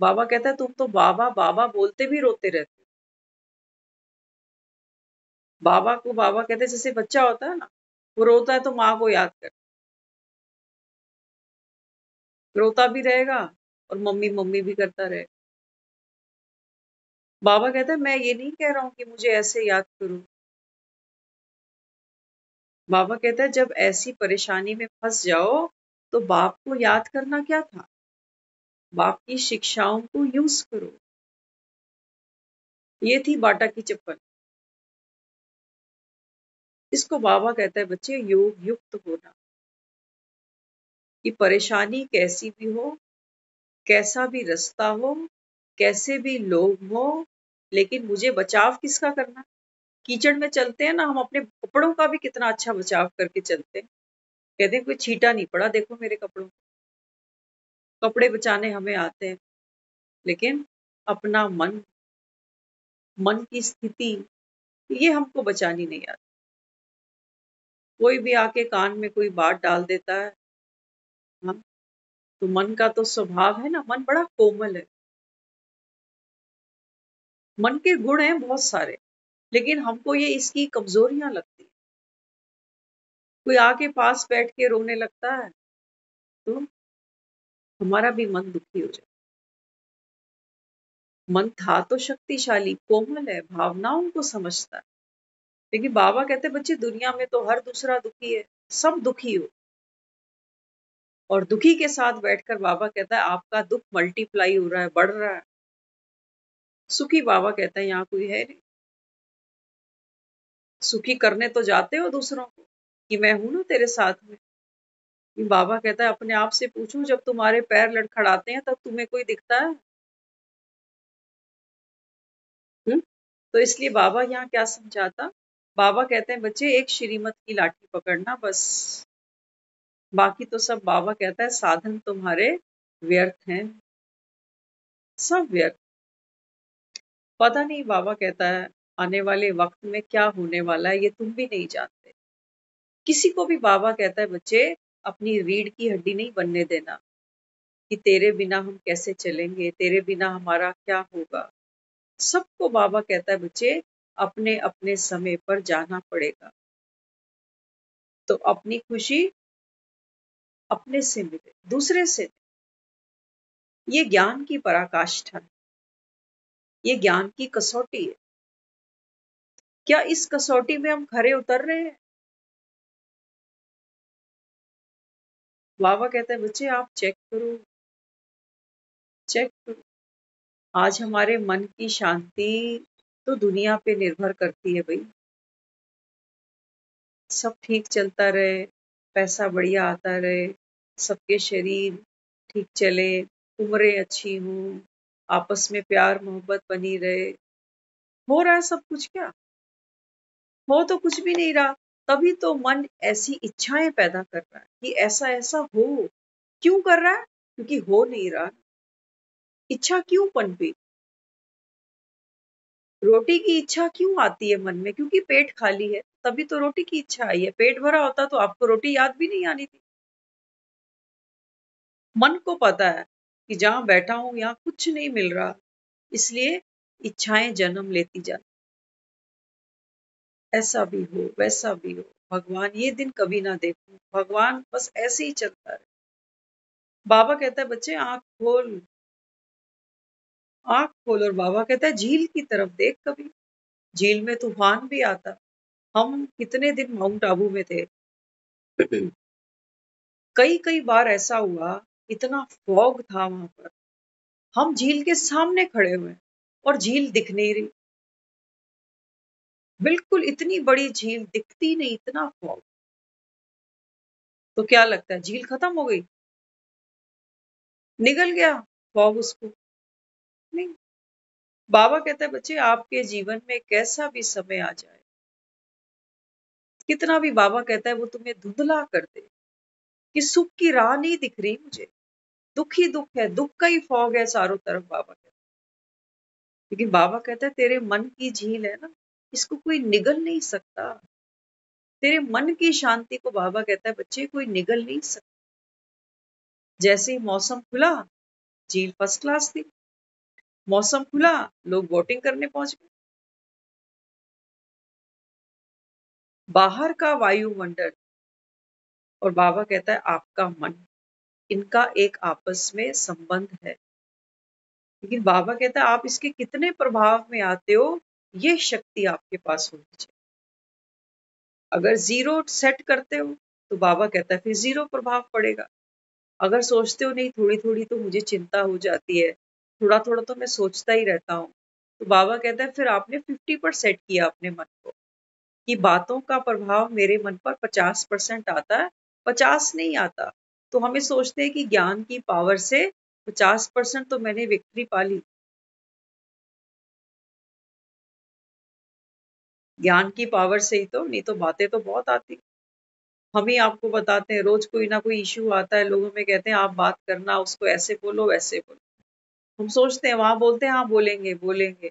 बाबा कहता है तुम तो बाबा बाबा बोलते भी रोते रहते हो। बाबा को बाबा कहते हैं, जैसे बच्चा होता है ना, वो रोता है तो माँ को याद कर, रोता भी रहेगा और मम्मी मम्मी भी करता रहेगा। बाबा कहता है मैं ये नहीं कह रहा हूं कि मुझे ऐसे याद करो। बाबा कहता है जब ऐसी परेशानी में फंस जाओ, तो बाप को याद करना क्या था, बाप की शिक्षाओं को यूज करो। ये थी बाटा की चप्पल। इसको बाबा कहता है बच्चे योग युक्त होना। कि परेशानी कैसी भी हो, कैसा भी रास्ता हो, कैसे भी लोग हो, लेकिन मुझे बचाव किसका करना? कीचड़ में चलते हैं ना, हम अपने कपड़ों का भी कितना अच्छा बचाव करके चलते हैं। कहते हैं कोई छींटा नहीं पड़ा, देखो मेरे कपड़ों, कपड़े बचाने हमें आते हैं। लेकिन अपना मन, मन की स्थिति, ये हमको बचानी नहीं आती। कोई भी आके कान में कोई बात डाल देता है, हाँ, तो मन का तो स्वभाव है ना, मन बड़ा कोमल है। मन के गुण हैं बहुत सारे, लेकिन हमको ये इसकी कमजोरियां लगती है। कोई आके पास बैठ के रोने लगता है, तो हमारा भी मन दुखी हो जाए। मन था तो शक्तिशाली, कोमल है, भावनाओं को समझता है। लेकिन बाबा कहते बच्चे दुनिया में तो हर दूसरा दुखी है, सब दुखी हो। और दुखी के साथ बैठकर बाबा कहता है आपका दुख मल्टीप्लाई हो रहा है, बढ़ रहा है। सुखी बाबा कहता है यहाँ कोई है नहीं। सुखी करने तो जाते हो दूसरों को कि मैं हूं ना तेरे साथ में। कि बाबा कहता है अपने आप से पूछो, जब तुम्हारे पैर लड़खड़ाते हैं तब तुम्हें कोई दिखता है? तो इसलिए बाबा यहाँ क्या समझाता? बाबा कहते हैं बच्चे एक श्रीमत की लाठी पकड़ना बस, बाकी तो सब, बाबा कहता है साधन तुम्हारे व्यर्थ हैं, सब व्यर्थ। पता नहीं, बाबा कहता है आने वाले वक्त में क्या होने वाला है ये तुम भी नहीं जानते। किसी को भी बाबा कहता है बच्चे अपनी रीढ़ की हड्डी नहीं बनने देना कि तेरे बिना हम कैसे चलेंगे, तेरे बिना हमारा क्या होगा। सबको बाबा कहता है बच्चे अपने अपने समय पर जाना पड़ेगा। तो अपनी खुशी अपने से मिले, दूसरे से नहीं। ये ज्ञान की पराकाष्ठा है, ये ज्ञान की कसौटी है। क्या इस कसौटी में हम खरे उतर रहे हैं? बाबा कहता है बच्चे आप चेक करो, चेक करो। आज हमारे मन की शांति तो दुनिया पे निर्भर करती है भाई। सब ठीक चलता रहे, पैसा बढ़िया आता रहे, सबके शरीर ठीक चले, उम्रें अच्छी हों, आपस में प्यार मोहब्बत बनी रहे। हो रहा है सब कुछ क्या? हो तो कुछ भी नहीं रहा। तभी तो मन ऐसी इच्छाएं पैदा कर रहा है कि ऐसा ऐसा हो। क्यों कर रहा है? क्योंकि हो नहीं रहा। इच्छा क्यों पनपी? रोटी की इच्छा क्यों आती है मन में? क्योंकि पेट खाली है, तभी तो रोटी की इच्छा आई है। पेट भरा होता तो आपको रोटी याद भी नहीं आनी थी। मन को पता है कि जहां बैठा हूं यहाँ कुछ नहीं मिल रहा, इसलिए इच्छाएं जन्म लेती जाती। ऐसा भी हो, वैसा भी हो, भगवान ये दिन कभी ना देखूं, भगवान बस ऐसे ही चलता है। बाबा कहता है बच्चे आंख खोल, आंख खोल। और बाबा कहता है झील की तरफ देख कभी। झील में तूफान भी आता। हम कितने दिन माउंट आबू में थे। कई कई बार ऐसा हुआ, इतना फॉग था वहां पर, हम झील के सामने खड़े हुए और झील दिख नहीं रही। बिल्कुल इतनी बड़ी झील दिखती नहीं, इतना फॉग। तो क्या लगता है झील खत्म हो गई? निगल गया फॉग उसको? नहीं। बाबा कहता है बच्चे आपके जीवन में कैसा भी समय आ जाए, कितना भी बाबा कहता है वो तुम्हें धुंधला कर दे कि सुख की राह नहीं दिख रही मुझे, दुख ही दुख है, दुख का ही फॉग है चारों तरफ, बाबा कहता है। लेकिन बाबा कहता है तेरे मन की झील है ना, इसको कोई निगल नहीं सकता। तेरे मन की शांति को बाबा कहता है बच्चे कोई निगल नहीं सकता। जैसे ही मौसम खुला, झील फर्स्ट क्लास थी। मौसम खुला, लोग बोटिंग करने पहुंच गए। बाहर का वायुमंडल और बाबा कहता है आपका मन, इनका एक आपस में संबंध है। लेकिन बाबा कहता है आप इसके कितने प्रभाव में आते हो, ये शक्ति आपके पास होनी चाहिए। अगर जीरो सेट करते हो तो बाबा कहता है फिर जीरो प्रभाव पड़ेगा। अगर सोचते हो नहीं थोड़ी थोड़ी तो मुझे चिंता हो जाती है, थोड़ा थोड़ा तो मैं सोचता ही रहता हूँ, तो बाबा कहता है फिर आपने 50 पर सेट किया अपने मन को कि बातों का प्रभाव मेरे मन पर 50% आता है, 50 नहीं आता। तो हमें सोचते हैं कि ज्ञान की पावर से 50% तो मैंने विक्ट्री पा ली। ज्ञान की पावर से ही तो, नहीं तो बातें तो बहुत आती। हम ही आपको बताते हैं, रोज कोई ना कोई इश्यू आता है, लोगों में कहते हैं आप बात करना, उसको ऐसे बोलो वैसे बोलो। हम सोचते हैं वहां बोलते हैं हाँ बोलेंगे बोलेंगे,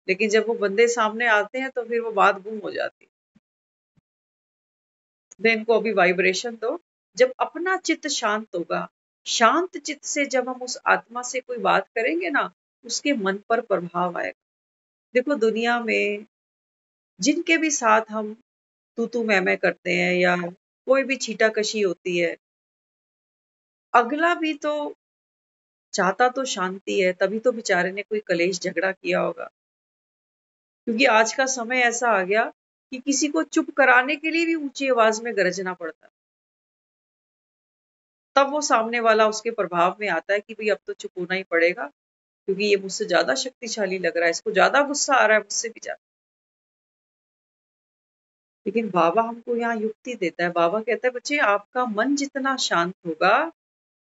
लेकिन जब वो बंदे सामने आते हैं तो फिर वो बात गुम हो जाती है। तो इनको अभी वाइब्रेशन दो। जब अपना चित्त शांत होगा, शांत चित्त से जब हम उस आत्मा से कोई बात करेंगे ना, उसके मन पर प्रभाव आएगा। देखो दुनिया में जिनके भी साथ हम तू मैं करते हैं या कोई भी छीटाकशी होती है, अगला भी तो चाहता तो शांति है, तभी तो बेचारे ने कोई कलेश झगड़ा किया होगा। क्योंकि आज का समय ऐसा आ गया कि किसी को चुप कराने के लिए भी ऊंची आवाज में गरजना पड़ता है। तब वो सामने वाला उसके प्रभाव में आता है कि भाई अब तो चुप होना ही पड़ेगा, क्योंकि ये मुझसे ज्यादा शक्तिशाली लग रहा है, इसको ज्यादा गुस्सा आ रहा है मुझसे भी ज्यादा। लेकिन बाबा हमको यहाँ युक्ति देता है। बाबा कहता है बच्चे आपका मन जितना शांत होगा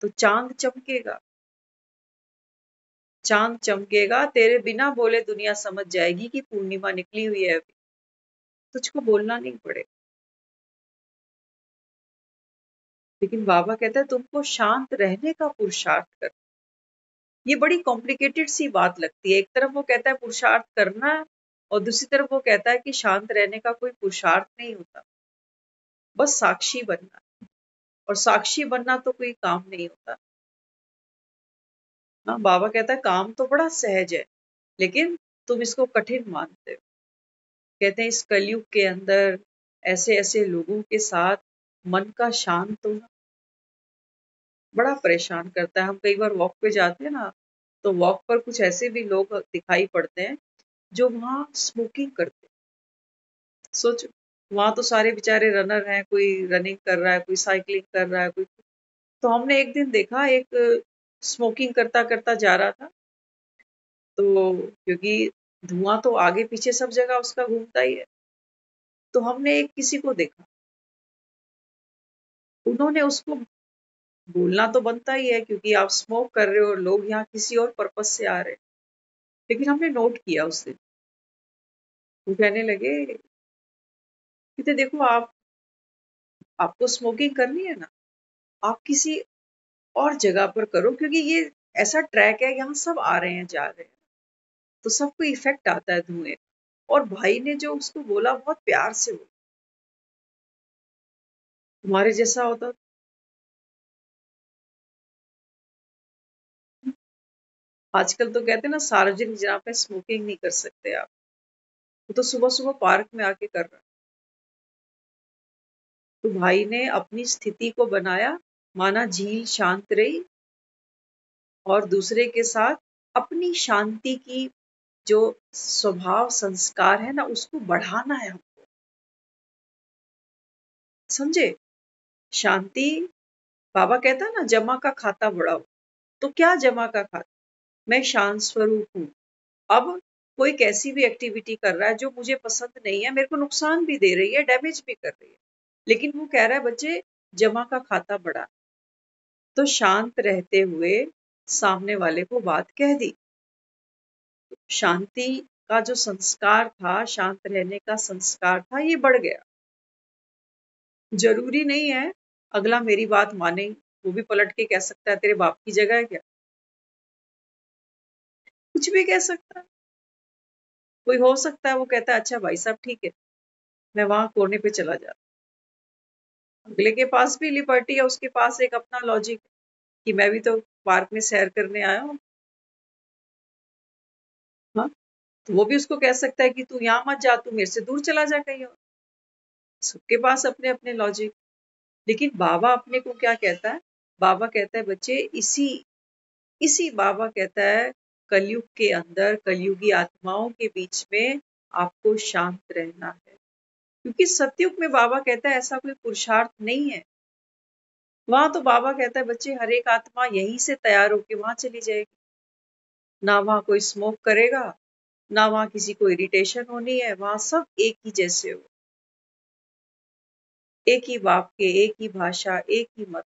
तो चांद चमकेगा। चांद चमकेगा, तेरे बिना बोले दुनिया समझ जाएगी कि पूर्णिमा निकली हुई है अभी, तुझको बोलना नहीं पड़ेगा। लेकिन बाबा कहता है तुमको शांत रहने का पुरुषार्थ कर। ये बड़ी कॉम्प्लिकेटेड सी बात लगती है। एक तरफ वो कहता है पुरुषार्थ करना है, और दूसरी तरफ वो कहता है कि शांत रहने का कोई पुरुषार्थ नहीं होता, बस साक्षी बनना। और साक्षी बनना तो कोई काम नहीं होता ना। बाबा कहता है काम तो बड़ा सहज है, लेकिन तुम इसको कठिन मानते हो। कहते हैं इस कलयुग के अंदर ऐसे ऐसे लोगों के साथ मन का शांत होना बड़ा परेशान करता है। हम कई बार वॉक पे जाते हैं ना, तो वॉक पर कुछ ऐसे भी लोग दिखाई पड़ते हैं जो वहां स्मोकिंग करते हैं। सोचो, वहां तो सारे बेचारे रनर हैं, कोई रनिंग कर रहा है, कोई साइकिलिंग कर रहा है, कोई। तो हमने एक दिन देखा, एक स्मोकिंग करता करता जा रहा था, तो क्योंकि धुआं तो आगे पीछे सब जगह उसका घूमता ही है, तो हमने एक किसी को देखा, उन्होंने उसको बोलना तो बनता ही है क्योंकि आप स्मोक कर रहे हो और लोग यहाँ किसी और पर्पज से आ रहे हैं, लेकिन हमने नोट किया उस दिन। वो कहने लगे कि देखो आपको स्मोकिंग करनी है ना, आप किसी और जगह पर करो, क्योंकि ये ऐसा ट्रैक है, यहाँ सब आ रहे हैं जा रहे हैं, तो सबको इफेक्ट आता है धुएं। और भाई ने जो उसको बोला बहुत प्यार से बोला, तुम्हारे जैसा होता। आजकल तो कहते हैं ना सार्वजनिक जगह पे स्मोकिंग नहीं कर सकते आप, वो तो सुबह सुबह पार्क में आके कर रहा है। तो भाई ने अपनी स्थिति को बनाया, माना झील शांत रही, और दूसरे के साथ अपनी शांति की जो स्वभाव संस्कार है ना, उसको बढ़ाना है हमको, समझे। शांति, बाबा कहता है ना जमा का खाता बढ़ाओ, तो क्या जमा का खाता, मैं शांत स्वरूप हूं। अब कोई कैसी भी एक्टिविटी कर रहा है जो मुझे पसंद नहीं है, मेरे को नुकसान भी दे रही है, डैमेज भी कर रही है, लेकिन वो कह रहा है बच्चे जमा का खाता बढ़ा, तो शांत रहते हुए सामने वाले को बात कह दी। शांति का जो संस्कार था, शांत रहने का संस्कार था, ये बढ़ गया। जरूरी नहीं है अगला मेरी बात माने, वो भी पलट के कह सकता है तेरे बाप की जगह है क्या, कुछ भी कह सकता है। कोई हो सकता है वो कहता है अच्छा भाई साहब ठीक है, मैं वहां कोने पे चला जाता। अगले के पास भी लिबर्टी है, उसके पास एक अपना लॉजिक कि मैं भी तो पार्क में सैर करने आया हूँ। हाँ, तो वो भी उसको कह सकता है कि तू यहाँ मत जा, तू मेरे से दूर चला जा कहीं और। सबके पास अपने अपने लॉजिक। लेकिन बाबा अपने को क्या कहता है, बाबा कहता है बच्चे इसी इसी बाबा कहता है कलयुग के अंदर, कलयुगी आत्माओं के बीच में आपको शांत रहना है, क्योंकि सतयुग में बाबा कहता है ऐसा कोई पुरुषार्थ नहीं है। वहां तो बाबा कहता है बच्चे हर एक आत्मा यहीं से तैयार होके वहां चली जाएगी, ना वहां कोई स्मोक करेगा, ना वहां किसी को इरिटेशन होनी है, वहां सब एक ही जैसे हो, एक ही बाप के, एक ही भाषा, एक ही मत।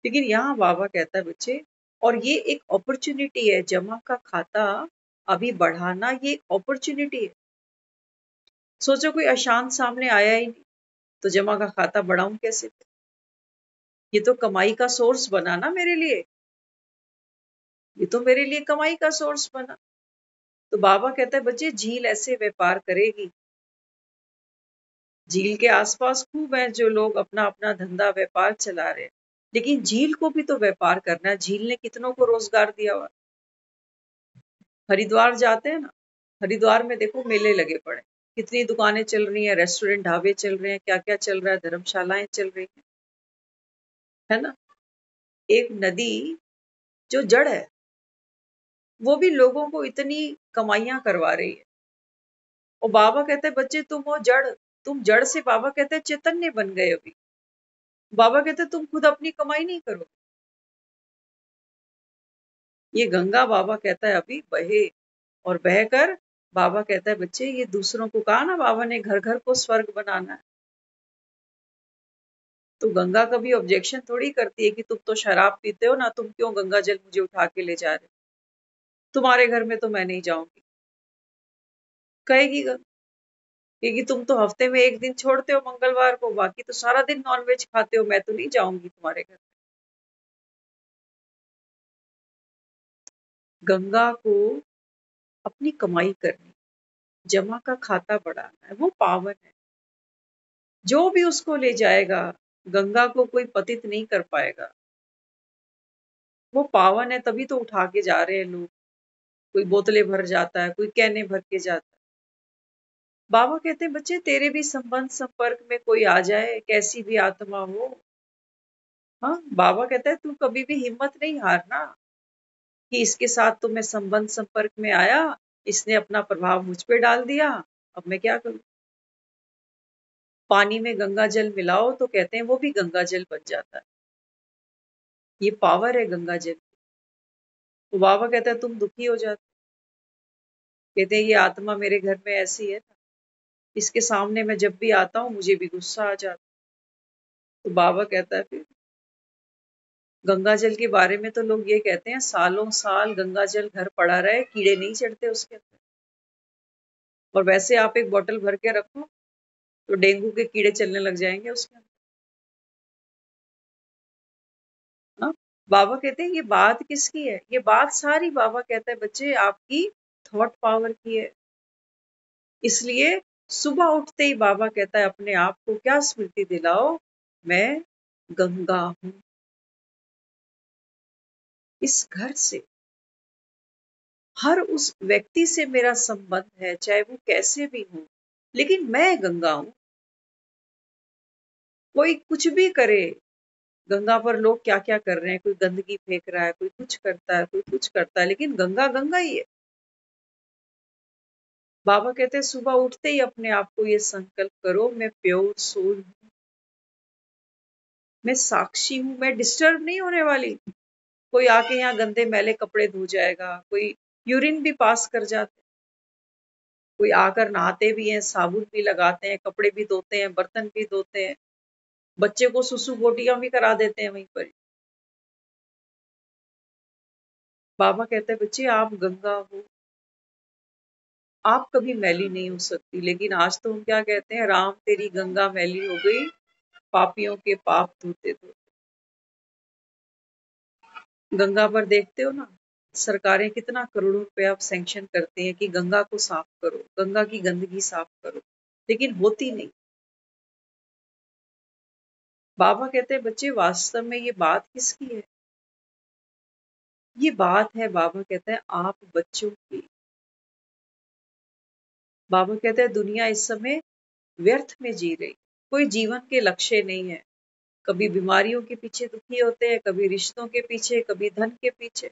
लेकिन यहाँ बाबा कहता है बच्चे, और ये एक अपॉर्चुनिटी है, जमा का खाता अभी बढ़ाना, ये एक अपॉर्चुनिटी है। सोचो कोई अशांत सामने आया ही नहीं, तो जमा का खाता बढ़ाऊं कैसे, ये तो कमाई का सोर्स बना ना मेरे लिए, ये तो मेरे लिए कमाई का सोर्स बना। तो बाबा कहता है बच्चे झील ऐसे व्यापार करेगी, झील के आसपास खूब है जो लोग अपना अपना धंधा व्यापार चला रहे हैं, लेकिन झील को भी तो व्यापार करना है। झील ने कितनों को रोजगार दिया हुआ। हरिद्वार जाते हैं ना, हरिद्वार में देखो मेले लगे पड़े, कितनी दुकानें चल रही हैं, रेस्टोरेंट ढाबे चल रहे हैं, क्या क्या चल रहा है, धर्मशालाएं चल रही है ना। एक नदी जो जड़ है, वो भी लोगों को इतनी कमाइयां करवा रही है, और बाबा कहते हैं बच्चे तुम हो जड़, तुम जड़ से बाबा कहते हैं चैतन्य बन गए अभी। बाबा कहते हैं तुम खुद अपनी कमाई नहीं करो, ये गंगा बाबा कहता है अभी बहे, और बहकर बाबा कहता है बच्चे ये दूसरों को, कहा ना बाबा ने घर घर को स्वर्ग बनाना है, तो गंगा कभी ऑब्जेक्शन थोड़ी करती है कि तुम तो शराब पीते हो ना, तुम क्यों गंगा जल मुझे उठा के ले जा रहे हो, तुम्हारे घर में तो मैं नहीं जाऊंगी। कहेगी गंगा, क्योंकि तुम तो हफ्ते में एक दिन छोड़ते हो मंगलवार को, बाकी तो सारा दिन नॉनवेज खाते हो, मैं तो नहीं जाऊंगी तुम्हारे घर। गंगा को अपनी कमाई करनी, जमा का खाता बढ़ाना है, वो पावन है, जो भी उसको ले जाएगा गंगा को कोई पतित नहीं कर पाएगा, वो पावन है, तभी तो उठा के जा रहे हैं लोग। कोई बोतलें भर जाता है, कोई कैने भर के जाता है। बाबा कहते हैं बच्चे तेरे भी संबंध संपर्क में कोई आ जाए, कैसी भी आत्मा हो, हाँ बाबा कहता है तू कभी भी हिम्मत नहीं हारना, कि इसके साथ तो मैं संबंध संपर्क में आया, इसने अपना प्रभाव मुझ पे डाल दिया, अब मैं क्या करूं। पानी में गंगा जल मिलाओ तो कहते हैं वो भी गंगा जल बन जाता है, ये पावर है गंगा जल। तो बाबा कहता है तुम दुखी हो जाते, कहते हैं ये आत्मा मेरे घर में ऐसी है ना, इसके सामने मैं जब भी आता हूँ मुझे भी गुस्सा आ जाता। तो बाबा कहता है फिर गंगा जल के बारे में तो लोग ये कहते हैं सालों साल गंगा जल घर पड़ा रहे कीड़े नहीं चढ़ते उसके अंदर, और वैसे आप एक बोतल भर के रखो तो डेंगू के कीड़े चलने लग जाएंगे उसके अंदर। हाँ? बाबा कहते हैं ये बात किसकी है, ये बात सारी बाबा कहता है बच्चे आपकी थॉट पावर की है। इसलिए सुबह उठते ही बाबा कहता है अपने आप को क्या स्मृति दिलाओ, मैं गंगा हूं। इस घर से हर उस व्यक्ति से मेरा संबंध है चाहे वो कैसे भी हो, लेकिन मैं गंगा हूं। कोई कुछ भी करे, गंगा पर लोग क्या क्या कर रहे हैं, कोई गंदगी फेंक रहा है, कोई कुछ करता है, कोई कुछ करता है, लेकिन गंगा गंगा ही है। बाबा कहते हैं सुबह उठते ही अपने आप को ये संकल्प करो मैं प्योर सोल हूं, मैं साक्षी हूं, मैं डिस्टर्ब नहीं होने वाली। कोई आके यहाँ गंदे मैले कपड़े धो जाएगा, कोई यूरिन भी पास कर जाते, कोई आकर नहाते भी हैं, साबुन भी लगाते हैं, कपड़े भी धोते हैं, बर्तन भी धोते हैं, बच्चे को सुसु गोटियां भी करा देते हैं वहीं पर। बाबा कहते हैं बच्चे आप गंगा हो, आप कभी मैली नहीं हो सकती। लेकिन आज तो हम क्या कहते हैं, राम तेरी गंगा मैली हो गई, पापियों के पाप धोते धोते। गंगा पर देखते हो ना, सरकारें कितना करोड़ों रुपया सैंक्शन करती हैं कि गंगा को साफ करो, गंगा की गंदगी साफ करो, लेकिन होती नहीं। बाबा कहते हैं बच्चे वास्तव में ये बात किसकी है, ये बात है बाबा कहते हैं आप बच्चों की। बाबा कहते हैं दुनिया इस समय व्यर्थ में जी रही, कोई जीवन के लक्ष्य नहीं है। कभी बीमारियों के पीछे दुखी होते हैं, कभी रिश्तों के पीछे, कभी धन के पीछे।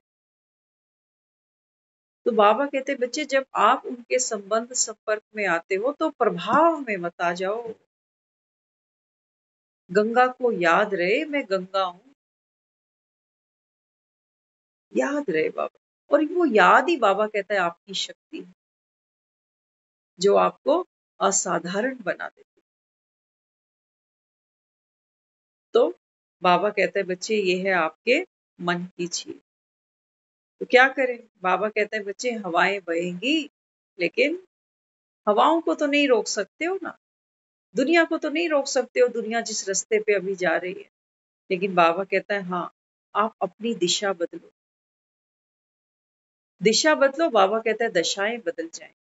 तो बाबा कहते हैं बच्चे जब आप उनके संबंध संपर्क में आते हो तो प्रभाव में मत आ जाओ। गंगा को याद रहे मैं गंगा हूं, याद रहे बाबा। और वो याद ही बाबा कहता है आपकी शक्ति है, जो आपको असाधारण बना देती। तो बाबा कहते हैं बच्चे ये है आपके मन की चीज। तो क्या करें, बाबा कहते हैं बच्चे हवाएं बहेंगी, लेकिन हवाओं को तो नहीं रोक सकते हो ना, दुनिया को तो नहीं रोक सकते हो, दुनिया जिस रास्ते पे अभी जा रही है। लेकिन बाबा कहता है हाँ आप अपनी दिशा बदलो, दिशा बदलो। बाबा कहता है दशाएं बदल जाएं।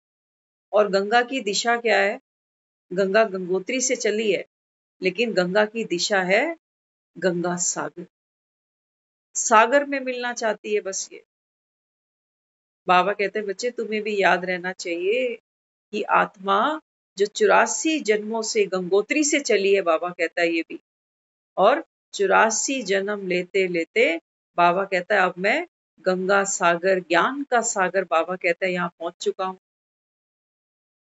और गंगा की दिशा क्या है, गंगा गंगोत्री से चली है, लेकिन गंगा की दिशा है गंगा सागर, सागर में मिलना चाहती है बस ये। बाबा कहते हैं बच्चे तुम्हें भी याद रहना चाहिए कि आत्मा जो 84 जन्मों से गंगोत्री से चली है, बाबा कहता है ये भी, और 84 जन्म लेते लेते बाबा कहता है अब मैं गंगा सागर, ज्ञान का सागर, बाबा कहता है यहाँ पहुंच चुका हूं।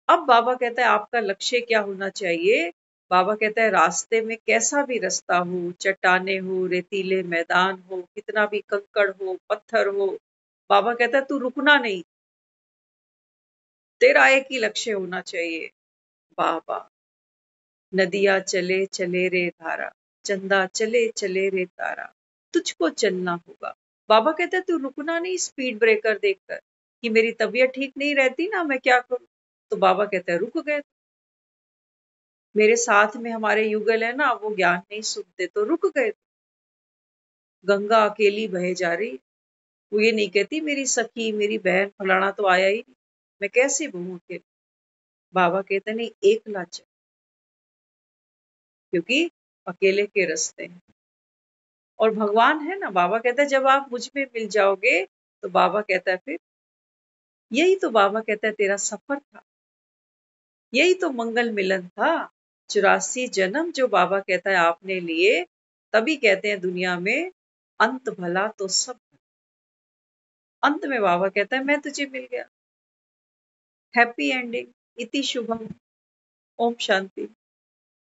अब बाबा कहता है आपका लक्ष्य क्या होना चाहिए। बाबा कहता है रास्ते में कैसा भी रास्ता हो, चट्टाने हो, रेतीले मैदान हो, कितना भी कंकड़ हो, पत्थर हो, बाबा कहता है तू रुकना नहीं, तेरा एक ही लक्ष्य होना चाहिए। बाबा नदिया चले चले रे धारा, चंदा चले चले रे तारा, तुझको चलना होगा। बाबा कहते हैं तू रुकना नहीं स्पीड ब्रेकर देखकर कि मेरी तबीयत ठीक नहीं रहती ना, मैं क्या करूं। तो बाबा कहते हैं रुक गए, मेरे साथ में हमारे युगल है ना, वो ज्ञान नहीं सुनते तो रुक गए। गंगा अकेली बहे जा रही, वो ये नहीं कहती मेरी सखी मेरी बहन फलाना तो आया ही नहीं, मैं कैसे बहूं अकेले। बाबा कहते नहीं एक लाच, क्योंकि अकेले के रास्ते हैं और भगवान है ना। बाबा कहता है जब आप मुझ में मिल जाओगे, तो बाबा कहता है फिर यही तो, बाबा कहता है तेरा सफर था, यही तो मंगल मिलन था। 84 जन्म जो बाबा कहता है आपने लिए, तभी कहते हैं दुनिया में अंत भला तो सब। अंत में बाबा कहता है मैं तुझे मिल गया, हैप्पी एंडिंग, इति शुभम। ओम शांति।